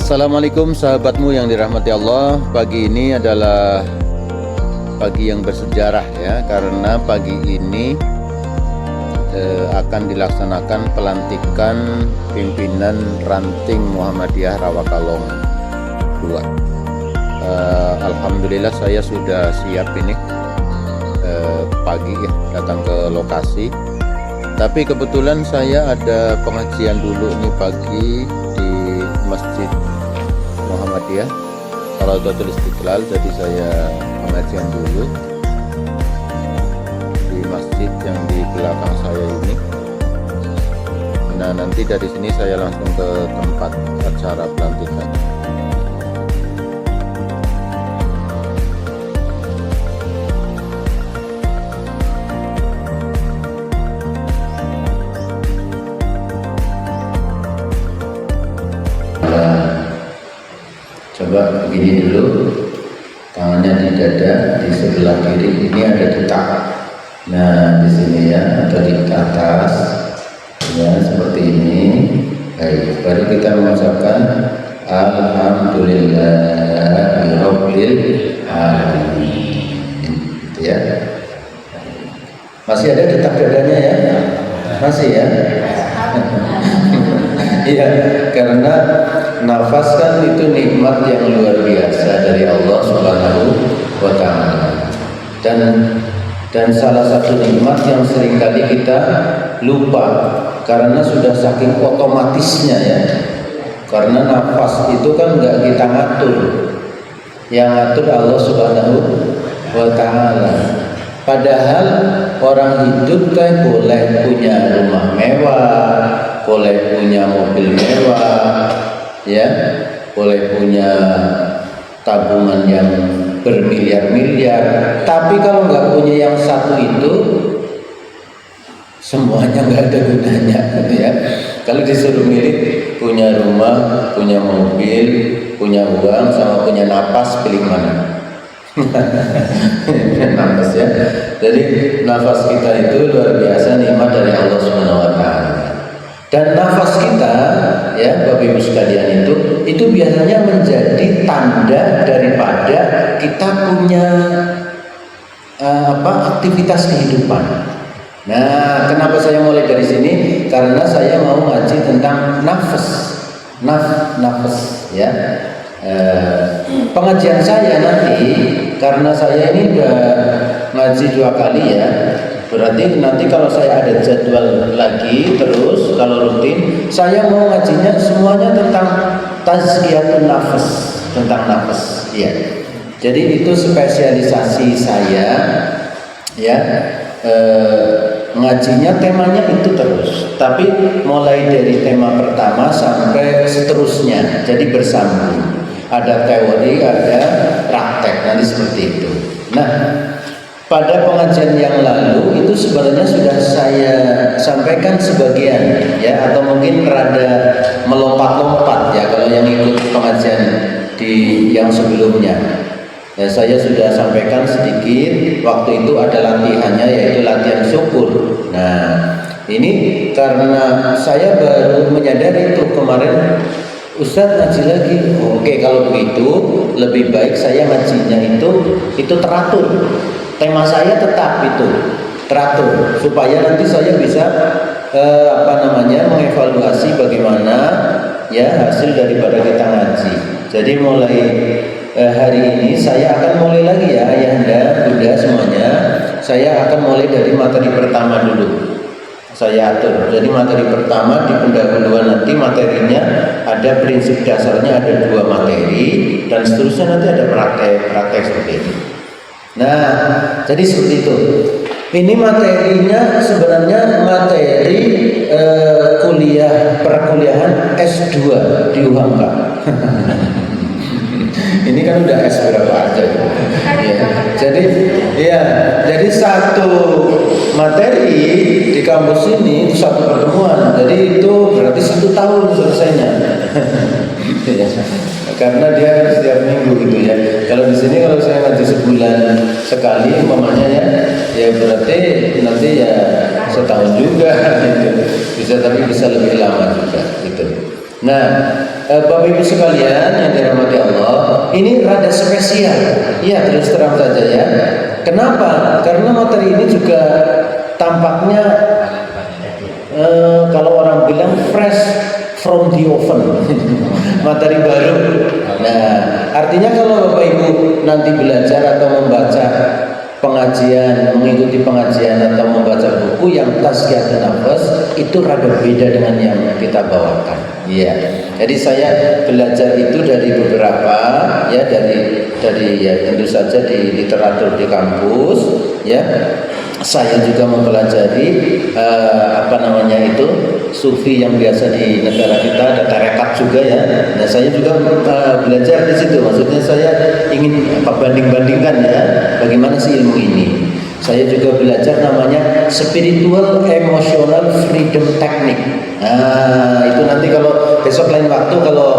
Assalamualaikum sahabatmu yang dirahmati Allah. Pagi ini adalah pagi yang bersejarah ya, karena pagi ini akan dilaksanakan pelantikan pimpinan ranting Muhammadiyah Rawakalong 2. Alhamdulillah saya sudah siap ini pagi ya, datang ke lokasi. Tapi kebetulan saya ada pengajian dulu nih pagi di Masjid Muhammadiyah Raudatul Istiqlal, jadi saya pengajian dulu di masjid yang di belakang saya ini. Nah, nanti dari sini saya langsung ke tempat acara pelantikan. Coba begini dulu, tangannya di dada, di sebelah kiri ini ada detak. Nah, di sini ya, atau di atas ya, seperti ini. Baik, baru kita mengucapkan Alhamdulillahirabbil alamin. Gitu ya. Masih ada detak dadanya ya? Masih ya? Iya, karena nafas kan itu nikmat yang luar biasa dari Allah Subhanahu wa Ta'ala. Dan salah satu nikmat yang seringkali kita lupa karena sudah saking otomatisnya ya. Karena nafas itu kan nggak kita ngatur, yang ngatur Allah Subhanahu wa Ta'ala. Padahal orang hidup kan boleh punya rumah mewah, boleh punya mobil mewah, ya, boleh punya tabungan yang bermiliar-miliar. Tapi kalau nggak punya yang satu itu, semuanya nggak ada gunanya, gitu ya. Kalau disuruh milih punya rumah, punya mobil, punya uang, sama punya napas, pilih mana? Nafas ya. Jadi nafas kita itu luar biasa nikmat dari Allah Subhanahu wa Ta'ala. Dan nafas kita ya Bapak Ibu sekalian itu biasanya menjadi tanda daripada kita punya aktivitas kehidupan. Nah, kenapa saya mulai dari sini? Karena saya mau ngaji tentang nafas. Nafas ya. Pengajian saya nanti, karena saya ini udah ngaji 2 kali ya, berarti nanti kalau saya ada jadwal lagi terus, kalau rutin, saya mau ngajinya semuanya tentang tazkiyatun nafas, tentang nafas ya. Jadi itu spesialisasi saya ya. Ngajinya temanya itu terus, tapi mulai dari tema pertama sampai seterusnya, jadi bersambung. Ada teori, ada praktek, nanti seperti itu. Nah, pada pengajian yang lalu itu sebenarnya sudah saya sampaikan sebagian ya, atau mungkin rada melompat-lompat ya kalau yang ikut pengajian di yang sebelumnya. Ya, saya sudah sampaikan sedikit. Waktu itu ada latihannya, yaitu latihan syukur. Nah, ini karena saya baru menyadari itu kemarin, Ustadz ngaji lagi. Oke, kalau begitu lebih baik saya ngajinya itu teratur. Tema saya tetap itu teratur, supaya nanti saya bisa mengevaluasi bagaimana ya hasil daripada kita ngaji. Jadi mulai hari ini saya akan mulai lagi ya Ayahanda, Bunda semuanya. Saya akan mulai dari materi pertama dulu. Saya atur. Jadi materi pertama di pendahuluan, nanti materinya ada prinsip dasarnya, ada 2 materi, dan seterusnya nanti ada praktek seperti itu. Nah, jadi seperti itu. Ini materinya sebenarnya materi perkuliahan S2 di UHAMKA. Ini kan udah S berapa aja ya. Jadi satu materi di kampus ini itu 1 pertemuan. Jadi itu berarti 1 tahun selesainya. Karena dia setiap minggu gitu ya. Kalau di sini kalau saya ngaji sebulan sekali umpamanya ya berarti nanti ya setahun juga gitu. Bisa, tapi bisa lebih lama juga gitu. Nah, Bapak Ibu sekalian yang dirahmati Allah, ini rada spesial. Ya, terus terang saja ya. Kenapa? Karena materi ini juga tampaknya kalau orang bilang fresh from the oven. Materi baru. Nah, artinya kalau Bapak Ibu nanti belajar atau membaca pengajian, mengikuti pengajian atau membaca buku yang tazkiyatun nafas, itu rada beda dengan yang kita bawakan. Iya. Jadi saya belajar itu dari beberapa ya dari ya tentu saja di literatur di kampus ya. Saya juga mempelajari sufi yang biasa di negara kita, ada tarekat juga ya. Nah, saya juga belajar di situ. Maksudnya saya ingin banding-bandingkan ya, bagaimana sih ilmu ini. Saya juga belajar namanya spiritual emotional freedom technique. Nah, itu nanti kalau besok lain waktu, kalau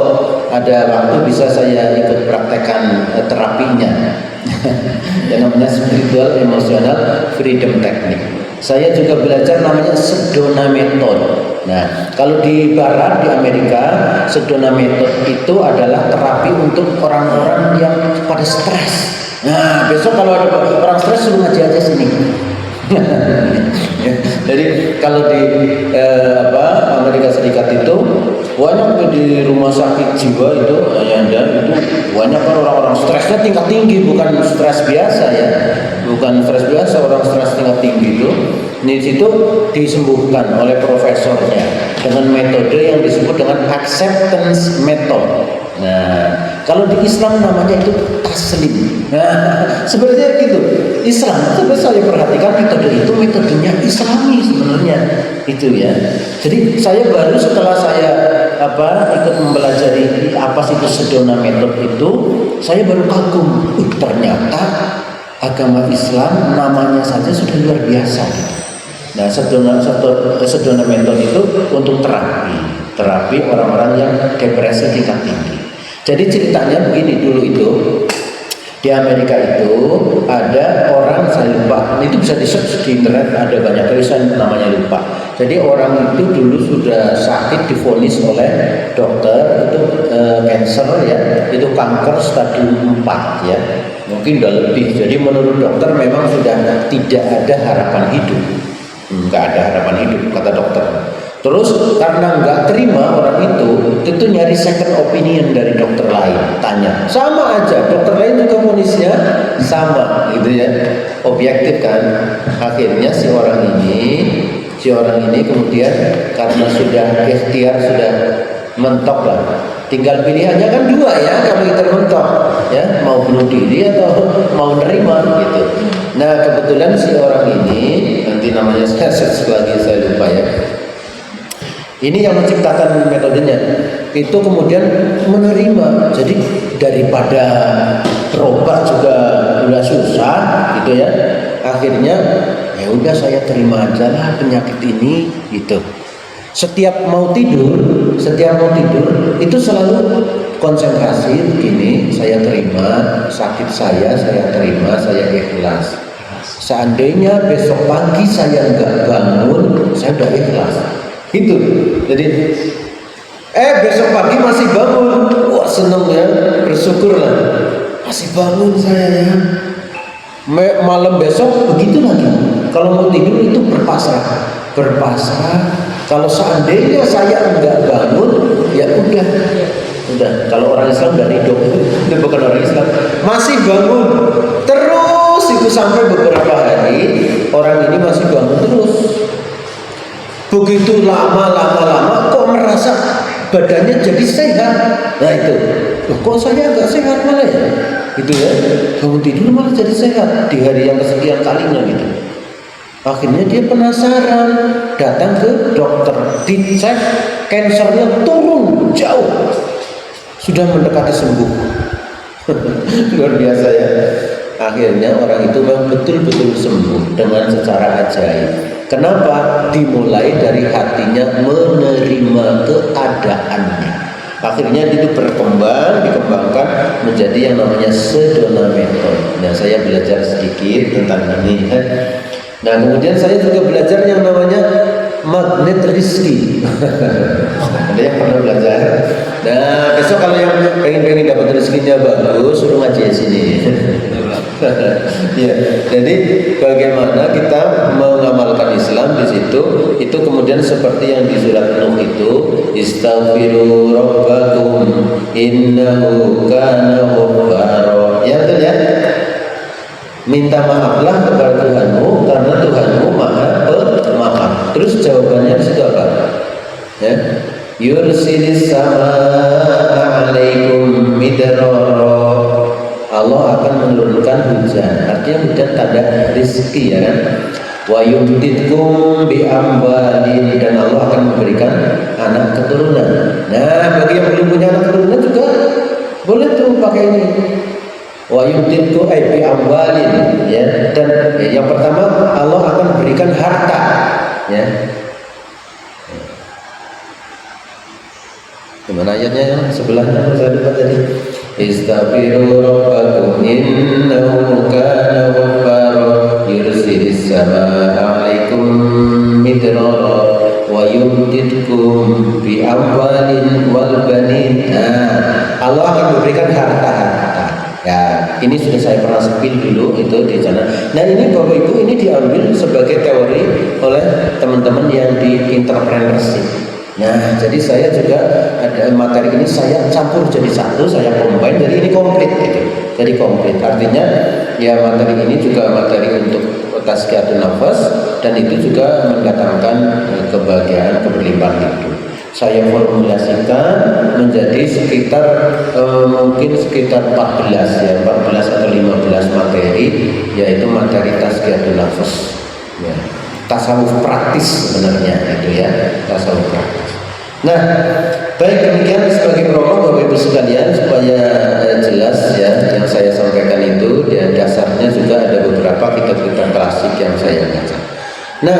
ada waktu bisa saya ikut praktekkan terapinya. Yang namanya spiritual emotional freedom technique. Saya juga belajar namanya Sedona Method. Nah, kalau di Barat, di Amerika, Sedona Method itu adalah terapi untuk orang-orang yang pada stres. Nah, besok kalau ada orang stres suruh ngaji aja sini. Jadi kalau di Amerika Serikat itu banyak di rumah sakit jiwa itu banyak kan orang-orang stresnya tingkat tinggi, bukan stres biasa ya, bukan stres biasa, orang stres tingkat tinggi itu di situ disembuhkan oleh profesornya dengan metode yang disebut dengan acceptance method. Nah, kalau di Islam namanya itu taslim. Nah, sebenarnya gitu. Islam, sebenarnya saya perhatikan metode itu metodenya Islami sebenarnya itu ya. Jadi saya baru setelah saya ikut mempelajari apa sih itu Sedona Method itu, saya baru kagum. Ternyata agama Islam namanya saja sudah luar biasa. Nah, Sedona Method itu untuk terapi orang-orang yang depresi tingkat tinggi. Jadi ceritanya begini, dulu itu di Amerika itu ada orang, saya lupa, itu bisa di search di internet, ada banyak tulisan, namanya lupa. Jadi orang itu dulu sudah sakit, divonis oleh dokter itu cancer ya, itu kanker stadium 4 ya, mungkin udah lebih. Jadi menurut dokter memang sudah tidak ada harapan hidup, nggak ada harapan hidup kata dokter. Terus karena nggak terima orang itu nyari second opinion dari dokter lain, tanya, sama aja, dokter lain juga vonisnya sama, gitu ya, objektif kan. Akhirnya si orang ini kemudian karena sudah ikhtiar, sudah mentok lah, tinggal pilihannya kan dua ya, kalau kita mentok ya, mau bunuh diri atau mau nerima gitu. Nah, kebetulan si orang ini, nanti namanya saya lupa ya, ini yang menciptakan metodenya itu kemudian menerima. Jadi daripada berobat juga udah susah gitu ya, akhirnya ya udah saya terima aja lah penyakit ini gitu. Setiap mau tidur itu selalu konsentrasi begini, saya terima sakit saya terima, saya ikhlas. Seandainya besok pagi saya nggak bangun, saya udah ikhlas. Itu. Jadi besok pagi masih bangun, wah seneng ya, bersyukur lah, masih bangun saya ya. Malam besok begitu lagi. Kalau mau tidur itu berpasrah. Kalau seandainya saya enggak bangun, ya udah. Kalau orang Islam dari hidup, itu bukan orang Islam, masih bangun terus itu sampai beberapa hari orang ini masih bangun terus. Begitu lama kok merasa badannya jadi sehat. Nah itu, kok saya agak sehat malah ya? Gitu ya, bangun tidur malah jadi sehat di hari yang kesekian kalinya gitu. Akhirnya dia penasaran, datang ke dokter, dicek, kansernya turun jauh, sudah mendekati sembuh. Luar biasa ya. Akhirnya orang itu memang betul-betul sembuh dengan secara ajaib. Kenapa? Dimulai dari hatinya menerima keadaannya. Akhirnya itu dikembangkan menjadi yang namanya Sedona Method. Nah, saya belajar sedikit tentang ini. Nah, kemudian saya juga belajar yang namanya magnet rizki. Ada yang pernah belajar? Nah, besok kalau yang pengen dapat rezekinya bagus, suruh ngaji di sini. Ya, jadi bagaimana kita mengamalkan Islam di situ, itu kemudian seperti yang di surat Nuh itu, istaghfiru rabbakum innahu kana ghaffara. Ya betul ya? Minta maaflah kepada Tuhanmu karena Tuhanmu Maha Pemaaf. Terus jawabannya di situ apa? Ya. Yursilis samaa 'alaikum midrara. Allah akan menurunkan hujan. Artinya hujan tanda rezeki ya kan. Wa yumditkum bi amwalin, dan Allah akan memberikan anak keturunan. Nah, bagi yang belum punya anak keturunan juga boleh tuh pakai ini. Wa yumditkum bi amwalin ya. Dan yang pertama Allah akan berikan harta ya. Gimana ayatnya sebelahnya saya lupa tadi. Istaghfiru rabbakum innahu kana ghaffara yursilis samaa 'alaikum midrara wa yumditkum bi amwalin wal banin. Allah akan memberikan harta-harta. Ya, ini sudah saya pernah spill dulu itu di sana. Nah, ini Bapak Ibu, ini diambil sebagai teori oleh teman-teman yang di entrepreneurship. Nah, jadi saya juga ada materi ini saya campur jadi satu, saya combine, jadi ini komplit gitu. Jadi komplit, artinya ya materi ini juga materi untuk tazkiyatun nafas, dan itu juga mendatangkan kebahagiaan, keberlimpahan hidup. Saya formulasikan menjadi sekitar mungkin sekitar 14 ya, 14 atau 15 materi, yaitu materi tazkiyatun nafas. Ya. Tasawuf praktis sebenarnya itu ya, tasawuf praktis. Nah, baik, demikian sebagai promo Bapak Ibu sekalian supaya jelas ya yang saya sampaikan itu, dan dasarnya juga ada beberapa kitab-kitab klasik yang saya baca. Nah,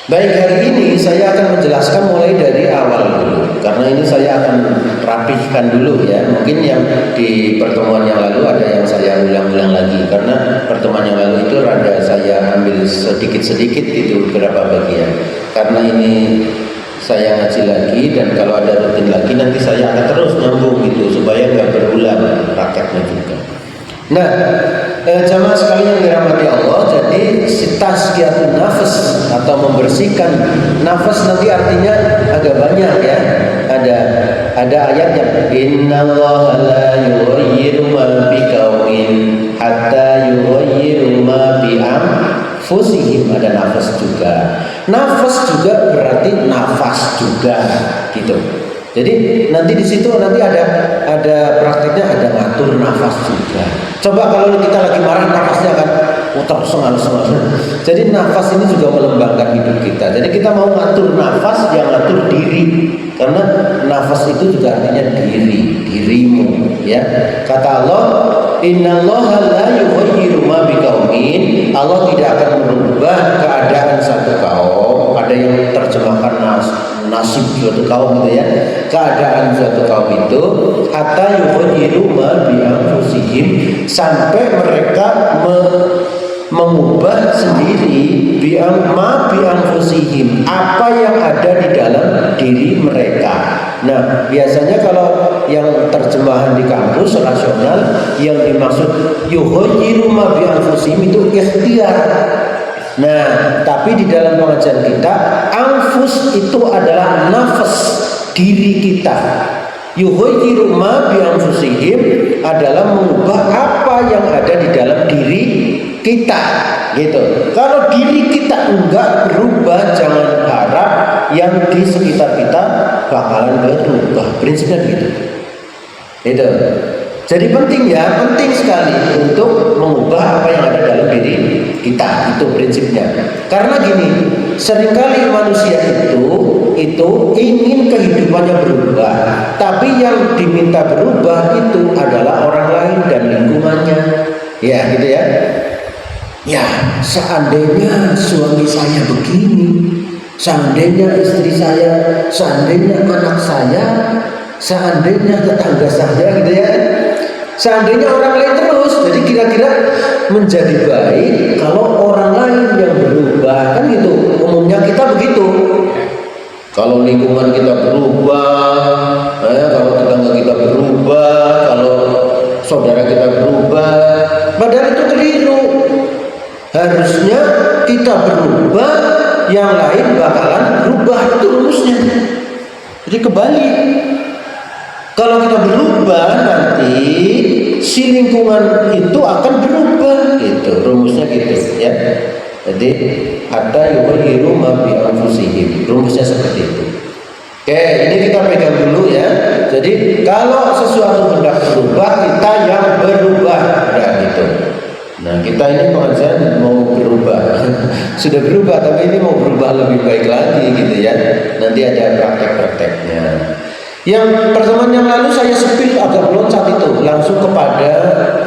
baik, hari ini saya akan menjelaskan mulai dari awal dulu, karena ini saya akan rapihkan dulu ya. Mungkin yang di pertemuan yang lalu ada yang saya ulang-ulang lagi, karena pertemuan yang lalu itu rada saya ambil sedikit-sedikit itu beberapa bagian. Karena ini saya ngaji lagi, dan kalau ada rutin lagi nanti saya akan terus nyambung gitu supaya nggak berulang prakteknya juga. Nah, jamaah sekalian yang dirahmati Allah, jadi tazkiyatun nafas atau membersihkan nafas nanti artinya agak banyak ya. Ada ayatnya, innallaha la yughayyiru ma biqaumin hatta yughayyiru ma bi anfusihim. Ada nafas juga. Nafas juga berarti nafas juga gitu. Jadi nanti di situ nanti ada praktiknya, ada ngatur nafas juga. Coba kalau kita lagi marah, nafasnya akan putar sengal-sengal. Jadi nafas ini juga melembangkan hidup kita. Jadi kita mau ngatur nafas, yang ngatur diri. Karena nafas itu juga artinya diri, dirimu. Ya, kata Allah, innallaha la yughayyiru ma biqaumin. Allah tidak akan merubah keadaan satu kaum. Ada yang terjemahkan nasib suatu kaum gitu ya, keadaan suatu kaum itu hatta yughayyiru ma bi anfusihim, sampai mereka mengubah sendiri bi anfusihim, apa yang ada di dalam diri mereka. Nah, biasanya kalau yang terjemahan di kampus rasional, yang dimaksud yughayyiru ma bi anfusihim itu ikhtiar. Nah, tapi di dalam pengajian kita, anfus itu adalah nafas diri kita. Yughayyiru ma bi anfusihim adalah mengubah apa yang ada di dalam diri kita, gitu. Kalau diri kita enggak berubah, jangan harap yang di sekitar kita bakalan berubah. Prinsipnya begitu. Itu. Jadi penting ya, penting sekali untuk mengubah apa yang ada dalam diri kita, itu prinsipnya. Karena gini, seringkali manusia itu ingin kehidupannya berubah, tapi yang diminta berubah itu adalah orang lain dan lingkungannya. Ya, gitu ya. Ya, seandainya suami saya begini, seandainya istri saya, seandainya anak saya, seandainya tetangga saya, gitu ya. Seandainya orang lain terus, jadi kira-kira menjadi baik kalau orang lain yang berubah, kan gitu. Umumnya kita begitu. Kalau lingkungan kita berubah, Ya, kalau tetangga kita berubah, kalau saudara kita berubah, padahal itu keliru. Harusnya kita berubah, yang lain bakalan berubah, itu rumusnya. Jadi kebalik. Kalau kita berubah, nanti si lingkungan itu akan berubah, gitu rumusnya gitu ya. Jadi hatta yughayyiru ma bi anfusihim, rumusnya seperti itu. Oke, ini kita pegang dulu ya. Jadi kalau sesuatu hendak berubah, kita yang berubah, nah gitu. Nah, kita ini pengajian mau berubah, sudah berubah, tapi ini mau berubah lebih baik lagi gitu ya. Nanti ada praktek-prakteknya. Yang pertemuan yang lalu saya sepil agak loncat itu langsung kepada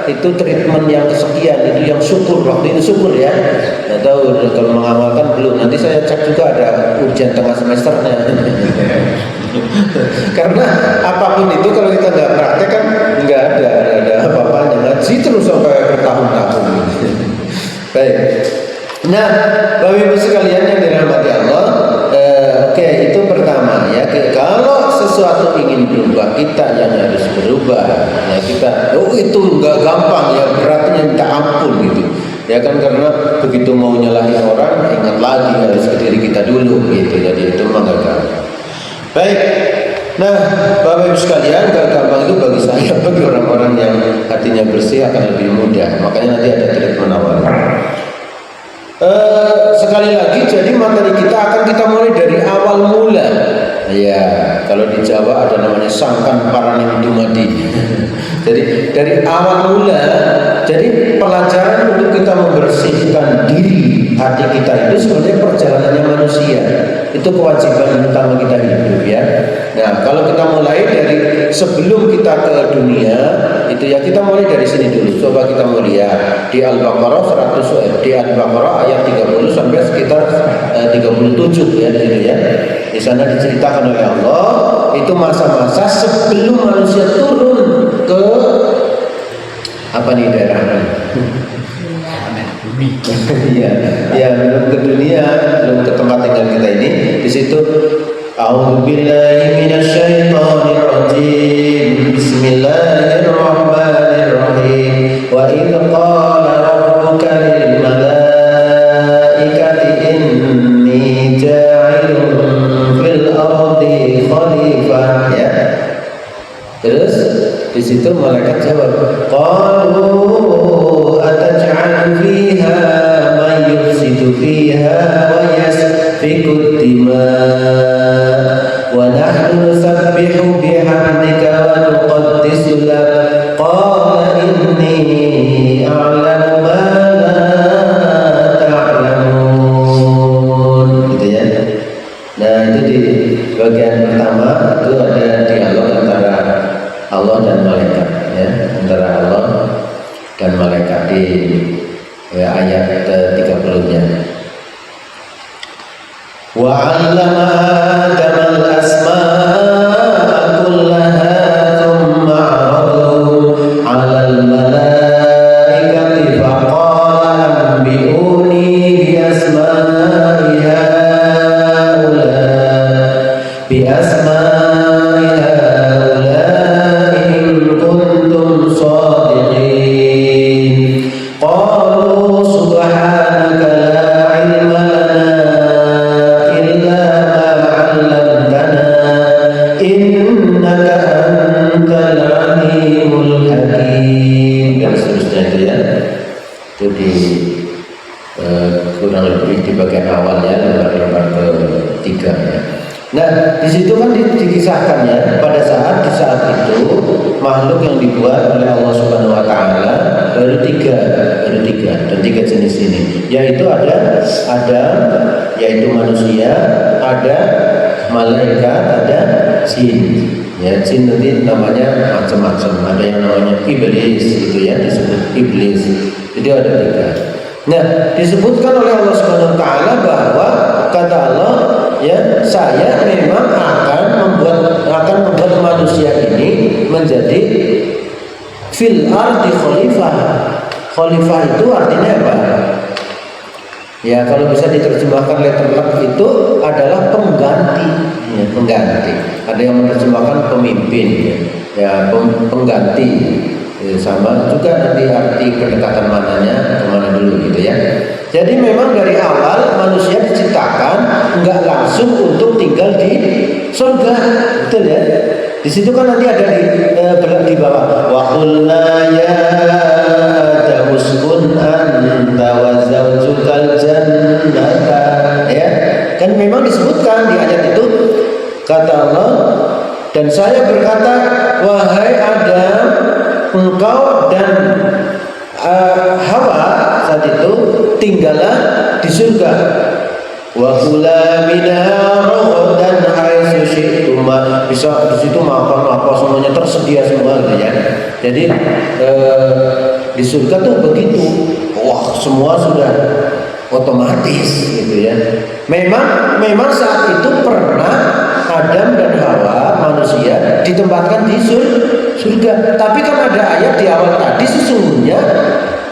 itu treatment yang kesekian, itu yang syukur, waktu itu syukur ya. Nggak tahu kalau mengamalkan belum, nanti saya cek juga ada ujian tengah semesternya. Karena apapun itu kalau kita nggak praktek kan nggak ada apa-apanya, ngaji terus sampai bertahun-tahun. Baik. Nah, Bapak Ibu sekalian yang dirahmati Allah, oke, itu pertama ya. Kalau sesuatu ingin berubah, kita yang harus berubah. Ya kita, itu nggak gampang ya, beratnya minta ampun gitu. Ya kan, karena begitu mau nyalahin orang, ingat lagi harus ke diri kita dulu gitu. Jadi itu mah nggak gampang. Baik. Nah, Bapak Ibu sekalian, gak gampang itu bagi saya, bagi orang-orang yang hatinya bersih akan lebih mudah. Makanya nanti ada treatment awal. Sekali lagi, jadi materi kita akan kita mulai dari awal mula. Ya, kalau di Jawa ada namanya sangkan paraning dumadi. Jadi dari awal mula, jadi pelajaran untuk kita membersihkan diri hati kita itu sebenarnya perjalanannya manusia. Itu kewajiban utama kita hidup ya. Nah, kalau kita mulai dari sebelum kita ke dunia, itu ya kita mulai dari sini dulu. Coba kita mau lihat di Al-Baqarah 100, di Al-Baqarah ayat 30 sampai sekitar 37 ya di situ ya. Di sana diceritakan oleh Allah itu masa-masa sebelum manusia turun ke apa nih daerahnya? Bumi. Ya, belum ke dunia, belum ke tempat tinggal kita ini. Di situ A'udzubillahi minasyaitonir rajim. Bismillahirrahmanirrahim. Wa idz qala rabbuka lil malaikati inni ja'ilun fil ardi khalifah ya. Terus di situ malaikat jawab, qalu ataj'alu fiha man yufsidu fiha wa yasfiku dima' wa nahnu nusabbihu bihamdika wa nuqaddisu lak qala inni a'lamu ma la ta'lamun gitu ya. Nah, itu di bagian pertama itu ada dialog antara Allah dan malaikat ya, antara Allah dan malaikat di ayat 30-nya. Wa 'allama Adama al-asma'a kullaha thumma 'aradahum 'alal malaikati faqala anbi'uni bi asma'i haula bi asma'i haula in kuntum shadiqin. Qalu subhanaka la 'ilma lana illa ma 'allamtana innaka antal 'alimul hakim, dan seterusnya itu ya. Itu di kurang lebih di bagian awal ya, lembar ketiga ya. Nah, di situ kan dikisahkan ya, pada saat itu makhluk yang dibuat oleh Allah Subhanahu wa taala baru tiga dan tiga jenis ini, yaitu ada yaitu manusia, ada malaikat, ada jin. Ya, jin nanti namanya macam-macam. Ada yang namanya iblis gitu ya, disebut iblis. Jadi ada tiga. Nah, disebutkan oleh Allah Subhanahu wa taala bahwa kata Allah ya, saya memang akan membuat manusia ini menjadi fil ardi khalifah. Khalifah itu artinya apa? Ya, kalau bisa diterjemahkan letterlek itu adalah pengganti, ya, pengganti. ada yang menerjemahkan pemimpin, ya pengganti, ya, sama juga nanti arti pendekatan mananya kemana dulu gitu ya. Jadi memang dari awal manusia diciptakan nggak langsung untuk tinggal di surga, betul ya. Di situ kan nanti ada di bawah wa qulna ya adamu uskun anta wa zawjukal jannata, ya kan memang disebutkan di ayat itu, kata Allah, dan saya berkata wahai Adam, engkau dan Hawa saat itu tinggallah di surga. Wa kula minha ragadan haitsu syi'tuma, bisa di situ makan apa semuanya tersedia semua gitu ya. Jadi di surga tuh begitu, wah semua sudah otomatis gitu ya. Memang saat itu pernah Adam dan Hawa manusia ditempatkan di surga. Tapi kan ada ayat di awal tadi, sesungguhnya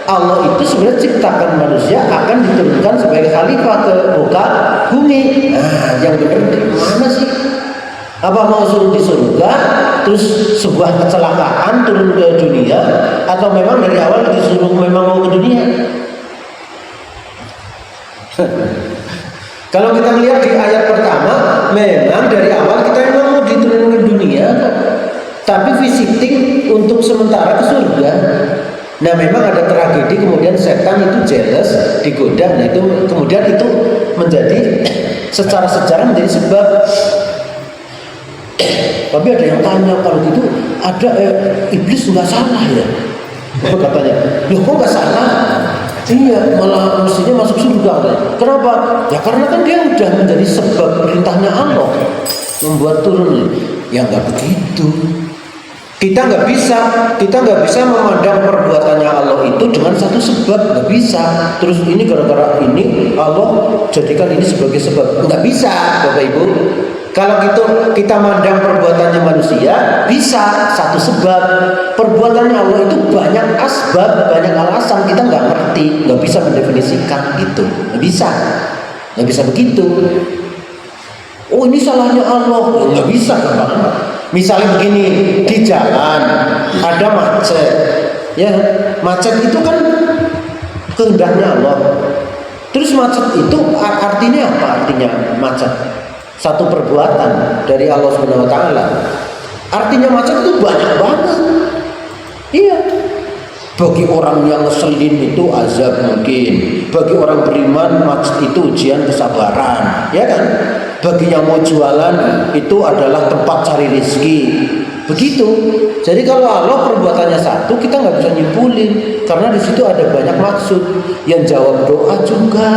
Allah itu sebenarnya ciptakan manusia akan diturunkan sebagai khalifah ke muka bumi. Nah, yang benar di mana sih? Apa mau suruh di surga, terus sebuah kecelakaan turun ke dunia, atau memang dari awal disuruh memang mau ke dunia? Kalau kita lihat di ayat pertama, memang dari awal kita memang mau diturunkan ke dunia, tapi visiting untuk sementara ke surga. Nah memang ada tragedi, kemudian setan itu jealous, digoda, nah itu kemudian itu menjadi secara sejarah menjadi sebab. Tapi ada yang tanya, kalau gitu ada iblis nggak salah ya? Katanya, loh kok nggak salah? Iya, malah mestinya masuk surga. Kenapa? Ya karena kan dia udah menjadi sebab perintahnya Allah membuat turun. Ya nggak begitu. Kita nggak bisa memandang perbuatannya Allah itu dengan satu sebab, nggak bisa. Terus ini gara-gara ini Allah jadikan ini sebagai sebab, nggak bisa, Bapak Ibu. Kalau gitu kita mandang perbuatannya manusia bisa satu sebab, perbuatannya Allah itu banyak asbab, banyak alasan, kita nggak ngerti, nggak bisa mendefinisikan gitu, nggak bisa begitu. Oh ini salahnya Allah, nggak bisa Bang. Misalnya begini, di jalan ada macet, ya macet itu kan kehendaknya Allah. Terus macet itu artinya apa? Artinya macet satu perbuatan dari Allah Subhanahu Wa Taala. Artinya macet itu banyak banget. Iya. Bagi orang yang ngeselin itu azab mungkin. Bagi orang beriman macet itu ujian kesabaran, ya kan? Bagi yang mau jualan itu adalah tempat cari rezeki. Begitu. Jadi kalau Allah perbuatannya satu, kita nggak bisa nyimpulin karena di situ ada banyak maksud. Yang jawab doa juga,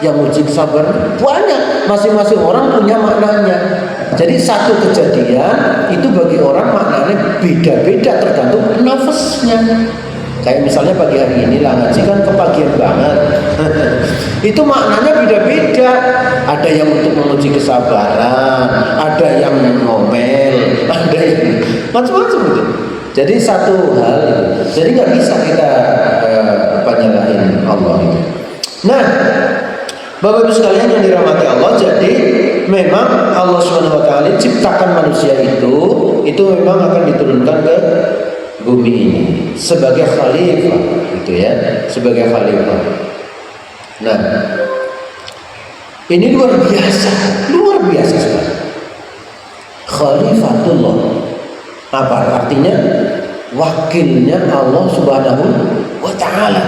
yang uji kesabaran banyak. Masing-masing orang punya maknanya. Jadi satu kejadian itu bagi orang maknanya beda-beda tergantung nafasnya. Kayak misalnya pagi hari ini lah ngaji kan kepagian banget. Itu maknanya beda-beda. Ada yang untuk menguji kesabaran, ada yang ngomel, ada yang macam-macam itu. Jadi satu hal itu. Jadi nggak bisa kita nyalahin Allah itu. Nah, Bapak Ibu sekalian yang dirahmati Allah, jadi memang Allah Subhanahu Wa Taala ciptakan manusia itu memang akan diturunkan ke bumi ini sebagai khalifah, gitu ya, sebagai khalifah. Nah, ini luar biasa sekali. Khalifatullah. Apa artinya? Wakilnya Allah Subhanahu Wa Taala.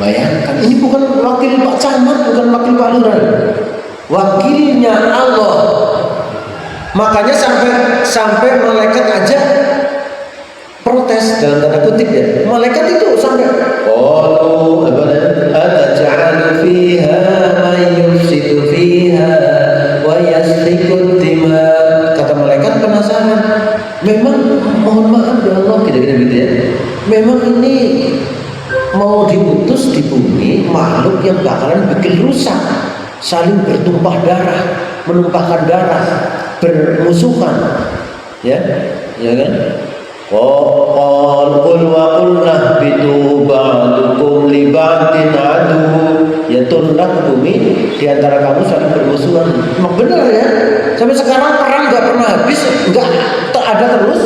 Bayangkan, ini bukan wakil Pak Camat, bukan wakil Pak Lurah. Wakilnya Allah. Makanya sampai malaikat aja protes dalam tanda kutip ya. Malaikat itu sampai qalu ataj'alu fiha may yufsidu fiha wa yasfiku dima. Kata malaikat penasaran. Memang mohon maaf ya Allah, kira-kira gitu ya. Memang ini mau diutus di bumi makhluk yang bakalan bikin rusak, saling bertumpah darah, menumpahkan darah, bermusuhan, ya kan? Qul wa qulna bitu ba'dukum li ba'din adu. Ya turunlah ke bumi, di antara kamu saling bermusuhan. Memang benar ya. Sampai sekarang perang nggak pernah habis habis enggak ada terus.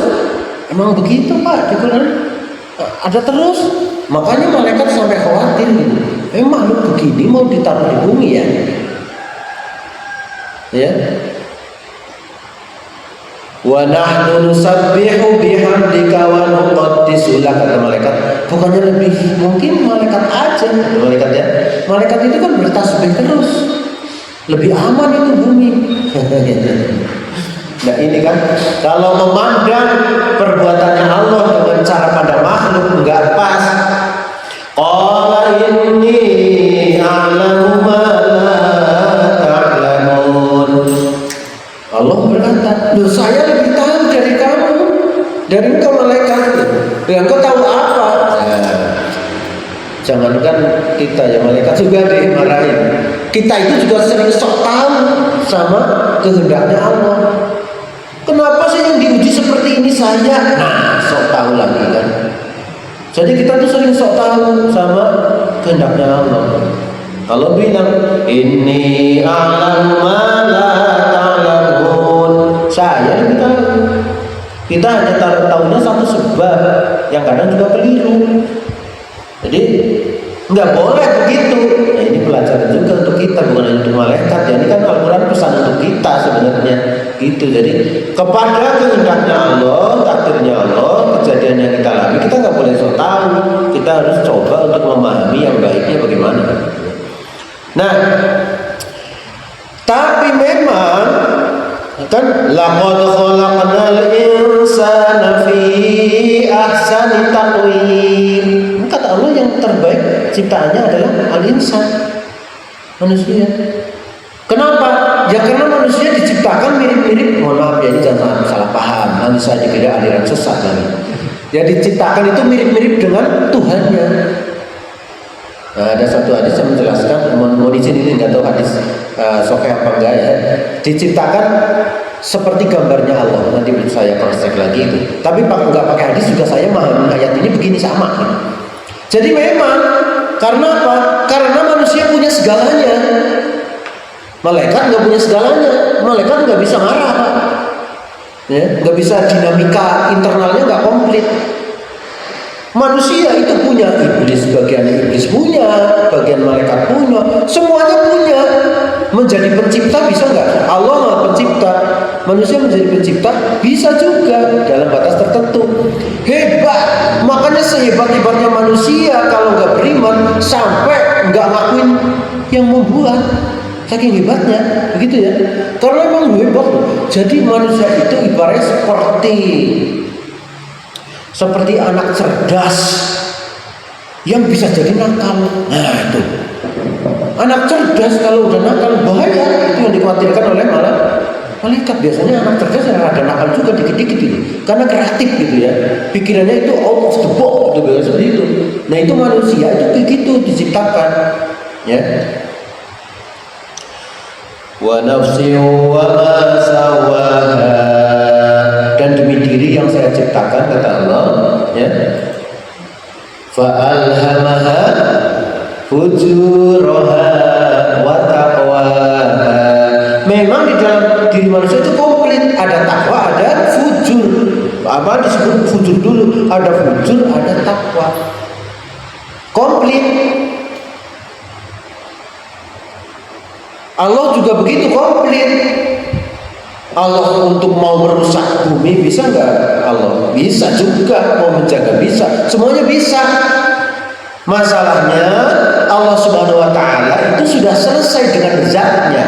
Emang begitu Pak di Quran? Ada terus. Makanya malaikat sampai khawatir gitu. Makhluk begini mau ditaruh di bumi ya? Ya. Wa nahnu nusabbihu bihamdika wa nuqaddisu lak, kata malaikat. Bukannya lebih mungkin malaikat aja, kata malaikat ya. Malaikat itu kan bertasbih terus. Lebih aman itu bumi. Nah ini kan kalau memandang perbuatannya Allah dengan cara pandang makhluk enggak pas. Qala inni a'lamu ma la ta'lamun. Allah berkata, loh saya lebih tahu dari kamu, dari engkau malaikat. Ya engkau tahu apa? Jangankan kita ya, malaikat juga dimarahin. Kita itu juga sering sok tahu sama kehendaknya Allah. Kenapa sih yang diuji seperti ini saya? Nah, sok tahu lagi kan. Jadi kita tuh sering sok tahu sama kehendaknya Allah. Allah bilang, inni a'lamu ma la ta'lamun. Saya lebih tahu. Kita hanya tahunya satu sebab yang kadang juga keliru. Jadi nggak boleh begitu. Nah ini pelajaran juga untuk kita, bukan hanya untuk malaikat. Ya, ini kan Al-Quran pesan untuk kita sebenarnya. Gitu. Jadi kepada kehendaknya Allah, takdirnya Allah, kejadian yang kita alami, kita nggak boleh sok tahu. Kita harus coba untuk memahami yang baiknya bagaimana. Nah, tapi memang kan laqad khalaqnal insana fi ahsani taqwim. Kata Allah yang terbaik ciptaannya adalah al-insan, manusia. Kenapa? Ya karena manusia diciptakan mirip-mirip. Mohon maaf ya, ini jangan salah paham. Nanti saya dikira aliran sesat lagi. Ya diciptakan itu mirip-mirip dengan Tuhannya. Nah, ada satu hadis yang menjelaskan, mohon izin ini nggak tahu hadis sahih apa enggak ya. Diciptakan seperti gambarnya Allah. Nanti saya cross check lagi itu. Tapi nggak pakai hadis juga saya memahami ayat ini begini sama. Jadi memang karena apa? Karena manusia punya segalanya. Malaikat nggak punya segalanya. Malaikat nggak bisa marah, ya, nggak bisa dinamika internalnya nggak komplit. Manusia itu punya, iblis bagian iblis punya, bagian malaikat punya, semuanya punya. Menjadi pencipta bisa nggak? Allah nggak pencipta. Manusia menjadi pencipta bisa juga dalam batas tertentu. Hebat. Makanya sehebat-hebatnya manusia kalau nggak beriman sampai nggak ngakuin yang membuat. Saking hebatnya, begitu ya. Karena memang hebat. Jadi manusia itu ibaratnya seperti anak cerdas yang bisa jadi nakal. Nah itu anak cerdas kalau udah nakal bahaya. Itu yang dikhawatirkan oleh malaikat. Biasanya anak cerdas yang ada nakal juga dikit-dikit gitu, karena kreatif gitu ya, pikirannya itu out of the box gitu, seperti itu. Nah itu manusia itu begitu diciptakan ya. Wa nafsi wa ma sawaha, dan demi diri yang saya ciptakan, kata Allah ya, fa'alhamaha fujuraha wa taqwaha. Memang di dalam diri manusia itu komplit, ada takwa, ada fujur. Apa disebut fujur dulu? Ada fujur, ada takwa. Komplit. Allah juga begitu komplit. Allah untuk mau merusak bumi bisa nggak? Allah bisa juga, mau menjaga bisa, semuanya bisa. Masalahnya Allah Subhanahu Wa Taala itu sudah selesai dengan zatnya.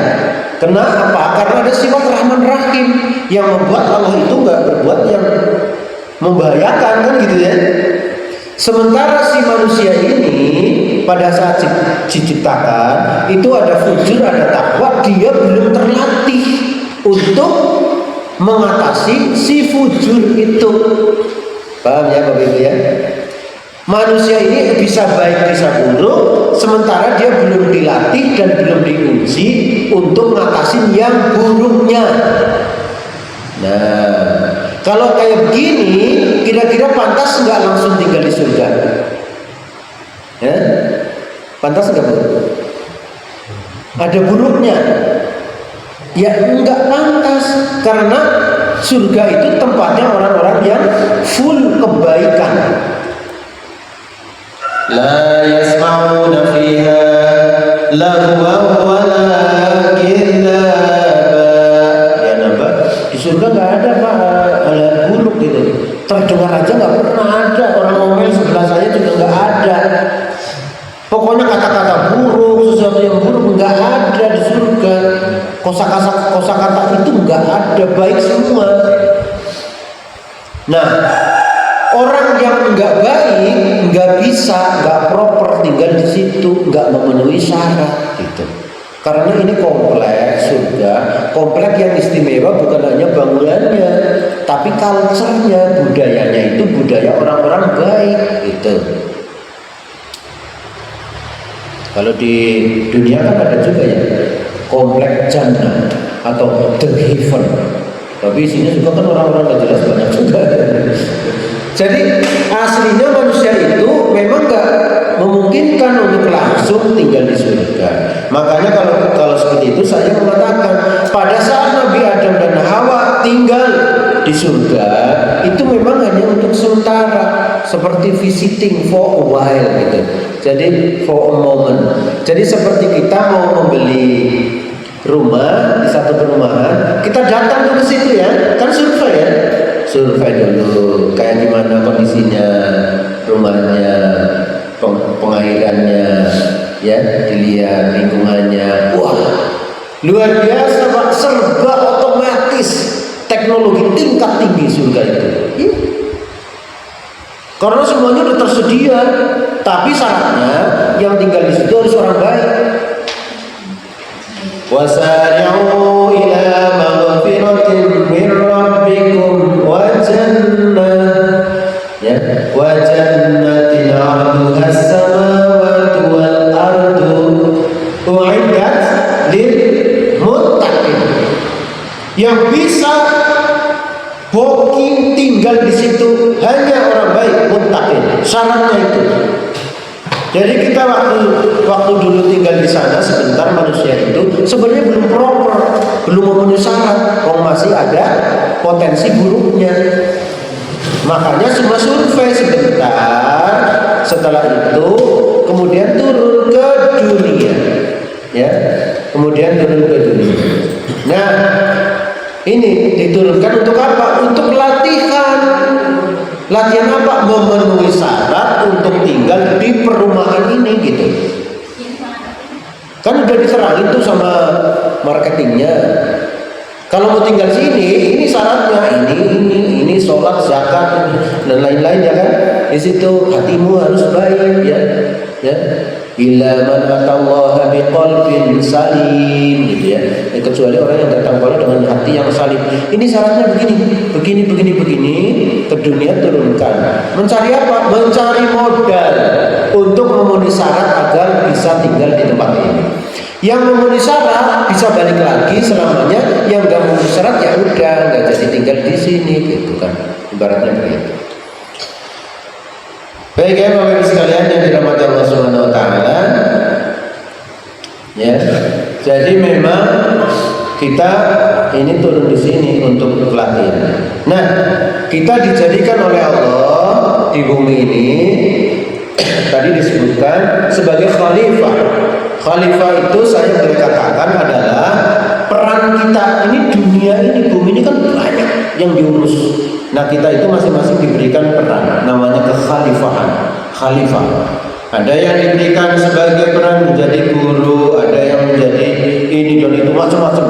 Kenapa? Karena ada sifat Rahman Rahim yang membuat Allah itu nggak berbuat yang membahayakan kan gitu ya. Sementara si manusia ini pada saat diciptakan itu ada fujur, ada takwa, dia belum terlatih untuk mengatasi si fujur itu. Paham ya Bapak Ibu ya? Manusia ini bisa baik bisa buruk, sementara dia belum dilatih dan belum diuji untuk mengatasi yang buruknya. Nah, kalau kayak begini, kira-kira pantas nggak langsung tinggal di surga? Ya? Pantas nggak Bu? Ada buruknya? Ya nggak pantas, karena surga itu tempatnya orang-orang yang full kebaikan. La yasma'una fiha lagwan wala kadzaba. Ya nambah, di surga nggak ada Pak hal buruk gitu. Terdengar aja nggak pernah ada orang ngomel sebelah saya juga nggak ada. Pokoknya kata-kata buruk, sesuatu yang buruk nggak ada di surga. Kosakata itu nggak ada, baik semua. Nah, orang yang nggak baik nggak bisa, nggak proper tinggal di situ, nggak memenuhi syarat gitu. Karena ini kompleks surga, kompleks yang istimewa bukan hanya bangunannya, tapi culture-nya, budayanya itu budaya orang-orang baik gitu. Kalau di dunia kan ada juga ya kompleks jannah atau the heaven, tapi isinya juga kan orang-orang gak jelas banyak juga. Jadi aslinya manusia itu memang gak memungkinkan untuk langsung tinggal di surga. Makanya kalau seperti itu saya mengatakan pada saat Nabi Adam dan Hawa tinggal di surga itu memang hanya untuk sementara, seperti visiting for a while gitu. Jadi for a moment. Jadi seperti kita mau membeli rumah di satu perumahan, kita datang ke situ ya, kan survei ya. Survei dulu kayak gimana kondisinya rumahnya, pengairannya, ya, dilihat lingkungannya. Wah, luar biasa Pak, serba otomatis, teknologi tingkat tinggi surga itu. Ya. Karena semuanya sudah tersedia, tapi syaratnya yang tinggal di situ harus orang baik. Wasari'u ila maghfiratin min rabbikum wa jannah, ya, wa jannatin 'arduha as-samawati wal ardu u'iddat lil muttaqin. Yang bisa booking tinggal di situ hanya orang baik, muttaqin. Syaratnya itu. Jadi kita waktu dulu tinggal di sana sebentar, manusia itu sebenarnya belum proper, belum memenuhi syarat, masih ada potensi buruknya. Makanya semua survei sebentar, setelah itu kemudian turun ke dunia, ya, kemudian turun ke dunia. Nah, ini diturunkan untuk apa? Untuk latihan. Latihan apa? Memenuhi syarat untuk tinggal di perumahan ini gitu. Kan udah diterangin tuh sama marketingnya. Kalau mau tinggal sini, ini syaratnya, ini sholat, zakat, dan lain-lain ya kan. Di situ hatimu harus baik ya, ya. Illa man atallaha biqalbin salim gitu ya. Kecuali orang yang datang kepada dengan hati yang salim. Ini syaratnya begini. Ke dunia turunkan. Mencari apa? Mencari modal untuk memenuhi syarat agar bisa tinggal di tempat ini. Yang memenuhi syarat bisa balik lagi selamanya. Yang nggak memenuhi syarat ya udah nggak jadi tinggal di sini gitu kan. Ibaratnya begitu. Baik ya Bapak Ibu sekalian yang dirahmati Allah Subhanahu wa taala. Ya. Jadi memang kita ini turun di sini untuk pelatihan. Nah, kita dijadikan oleh Allah di bumi ini tadi disebutkan sebagai khalifah. Khalifah itu saya boleh katakan adalah peran kita. Ini dunia ini, bumi ini kan banyak yang diurus. Nah, kita itu masing-masing diberikan peran, namanya kekhalifahan. Khalifah. Ada yang diberikan sebagai peran menjadi guru, ada yang menjadi ini dan itu macam-macam.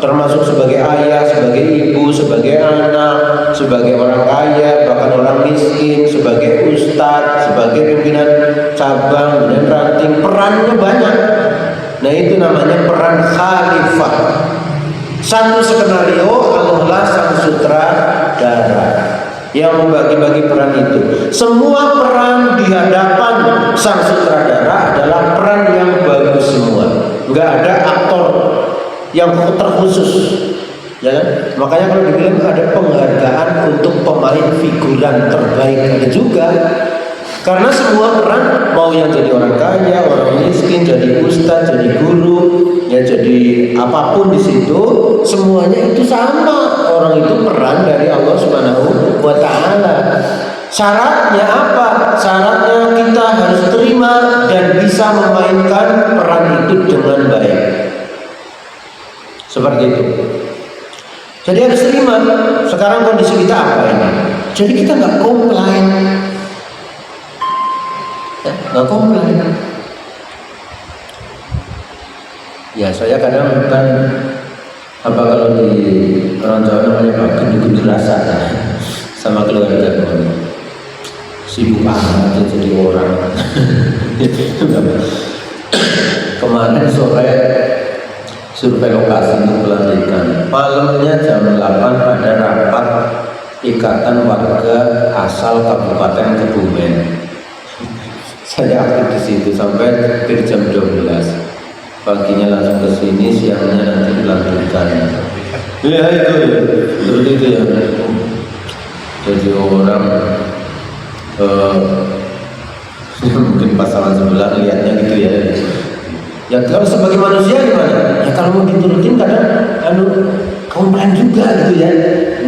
Termasuk sebagai ayah, sebagai ibu, sebagai anak, sebagai orang kaya, bahkan orang miskin, sebagai ustadz, sebagai pimpinan cabang dan ranting. Perannya banyak. Nah, itu namanya peran khalifah. Satu skenario Allah sang sutradara yang membagi-bagi peran itu. Semua peran di hadapan sang sutradara adalah peran yang bagus semua. Enggak ada aktor yang terkhusus, ya kan? Makanya kalau di film ada penghargaan untuk pemain figuran terbaik, ada juga. Karena semua peran, mau yang jadi orang kaya, orang miskin, jadi ustadz, jadi guru, ya jadi apapun di situ, semuanya itu sama. seseorang itu peran dari Allah Subhanahu wa taala. Syaratnya apa? Syaratnya kita harus terima dan bisa memainkan peran itu dengan baik. Seperti itu. Jadi harus terima. Sekarang kondisi kita apa ini? Jadi kita nggak komplain, nggak komplain. Ya saya kadang kan apa kalau di orang Jawa namanya apa? Gendu-gendu rasa sama keluarga sibuk amat jadi orang. Kemarin sore survei lokasi untuk pelantikan, malamnya jam 8 ada rapat ikatan warga asal Kabupaten Kebumen. Saya aktif di situ sampai hampir jam 12. Paginya langsung ke sini, siangnya nanti dilanjutkan. Iya itu ya, seperti itu ya. Jadi orang mungkin pasangan sebelah lihatnya gitu ya. Ya kalau sebagai manusia gimana? Ya kalau mau diturutin kadang komplain juga gitu ya.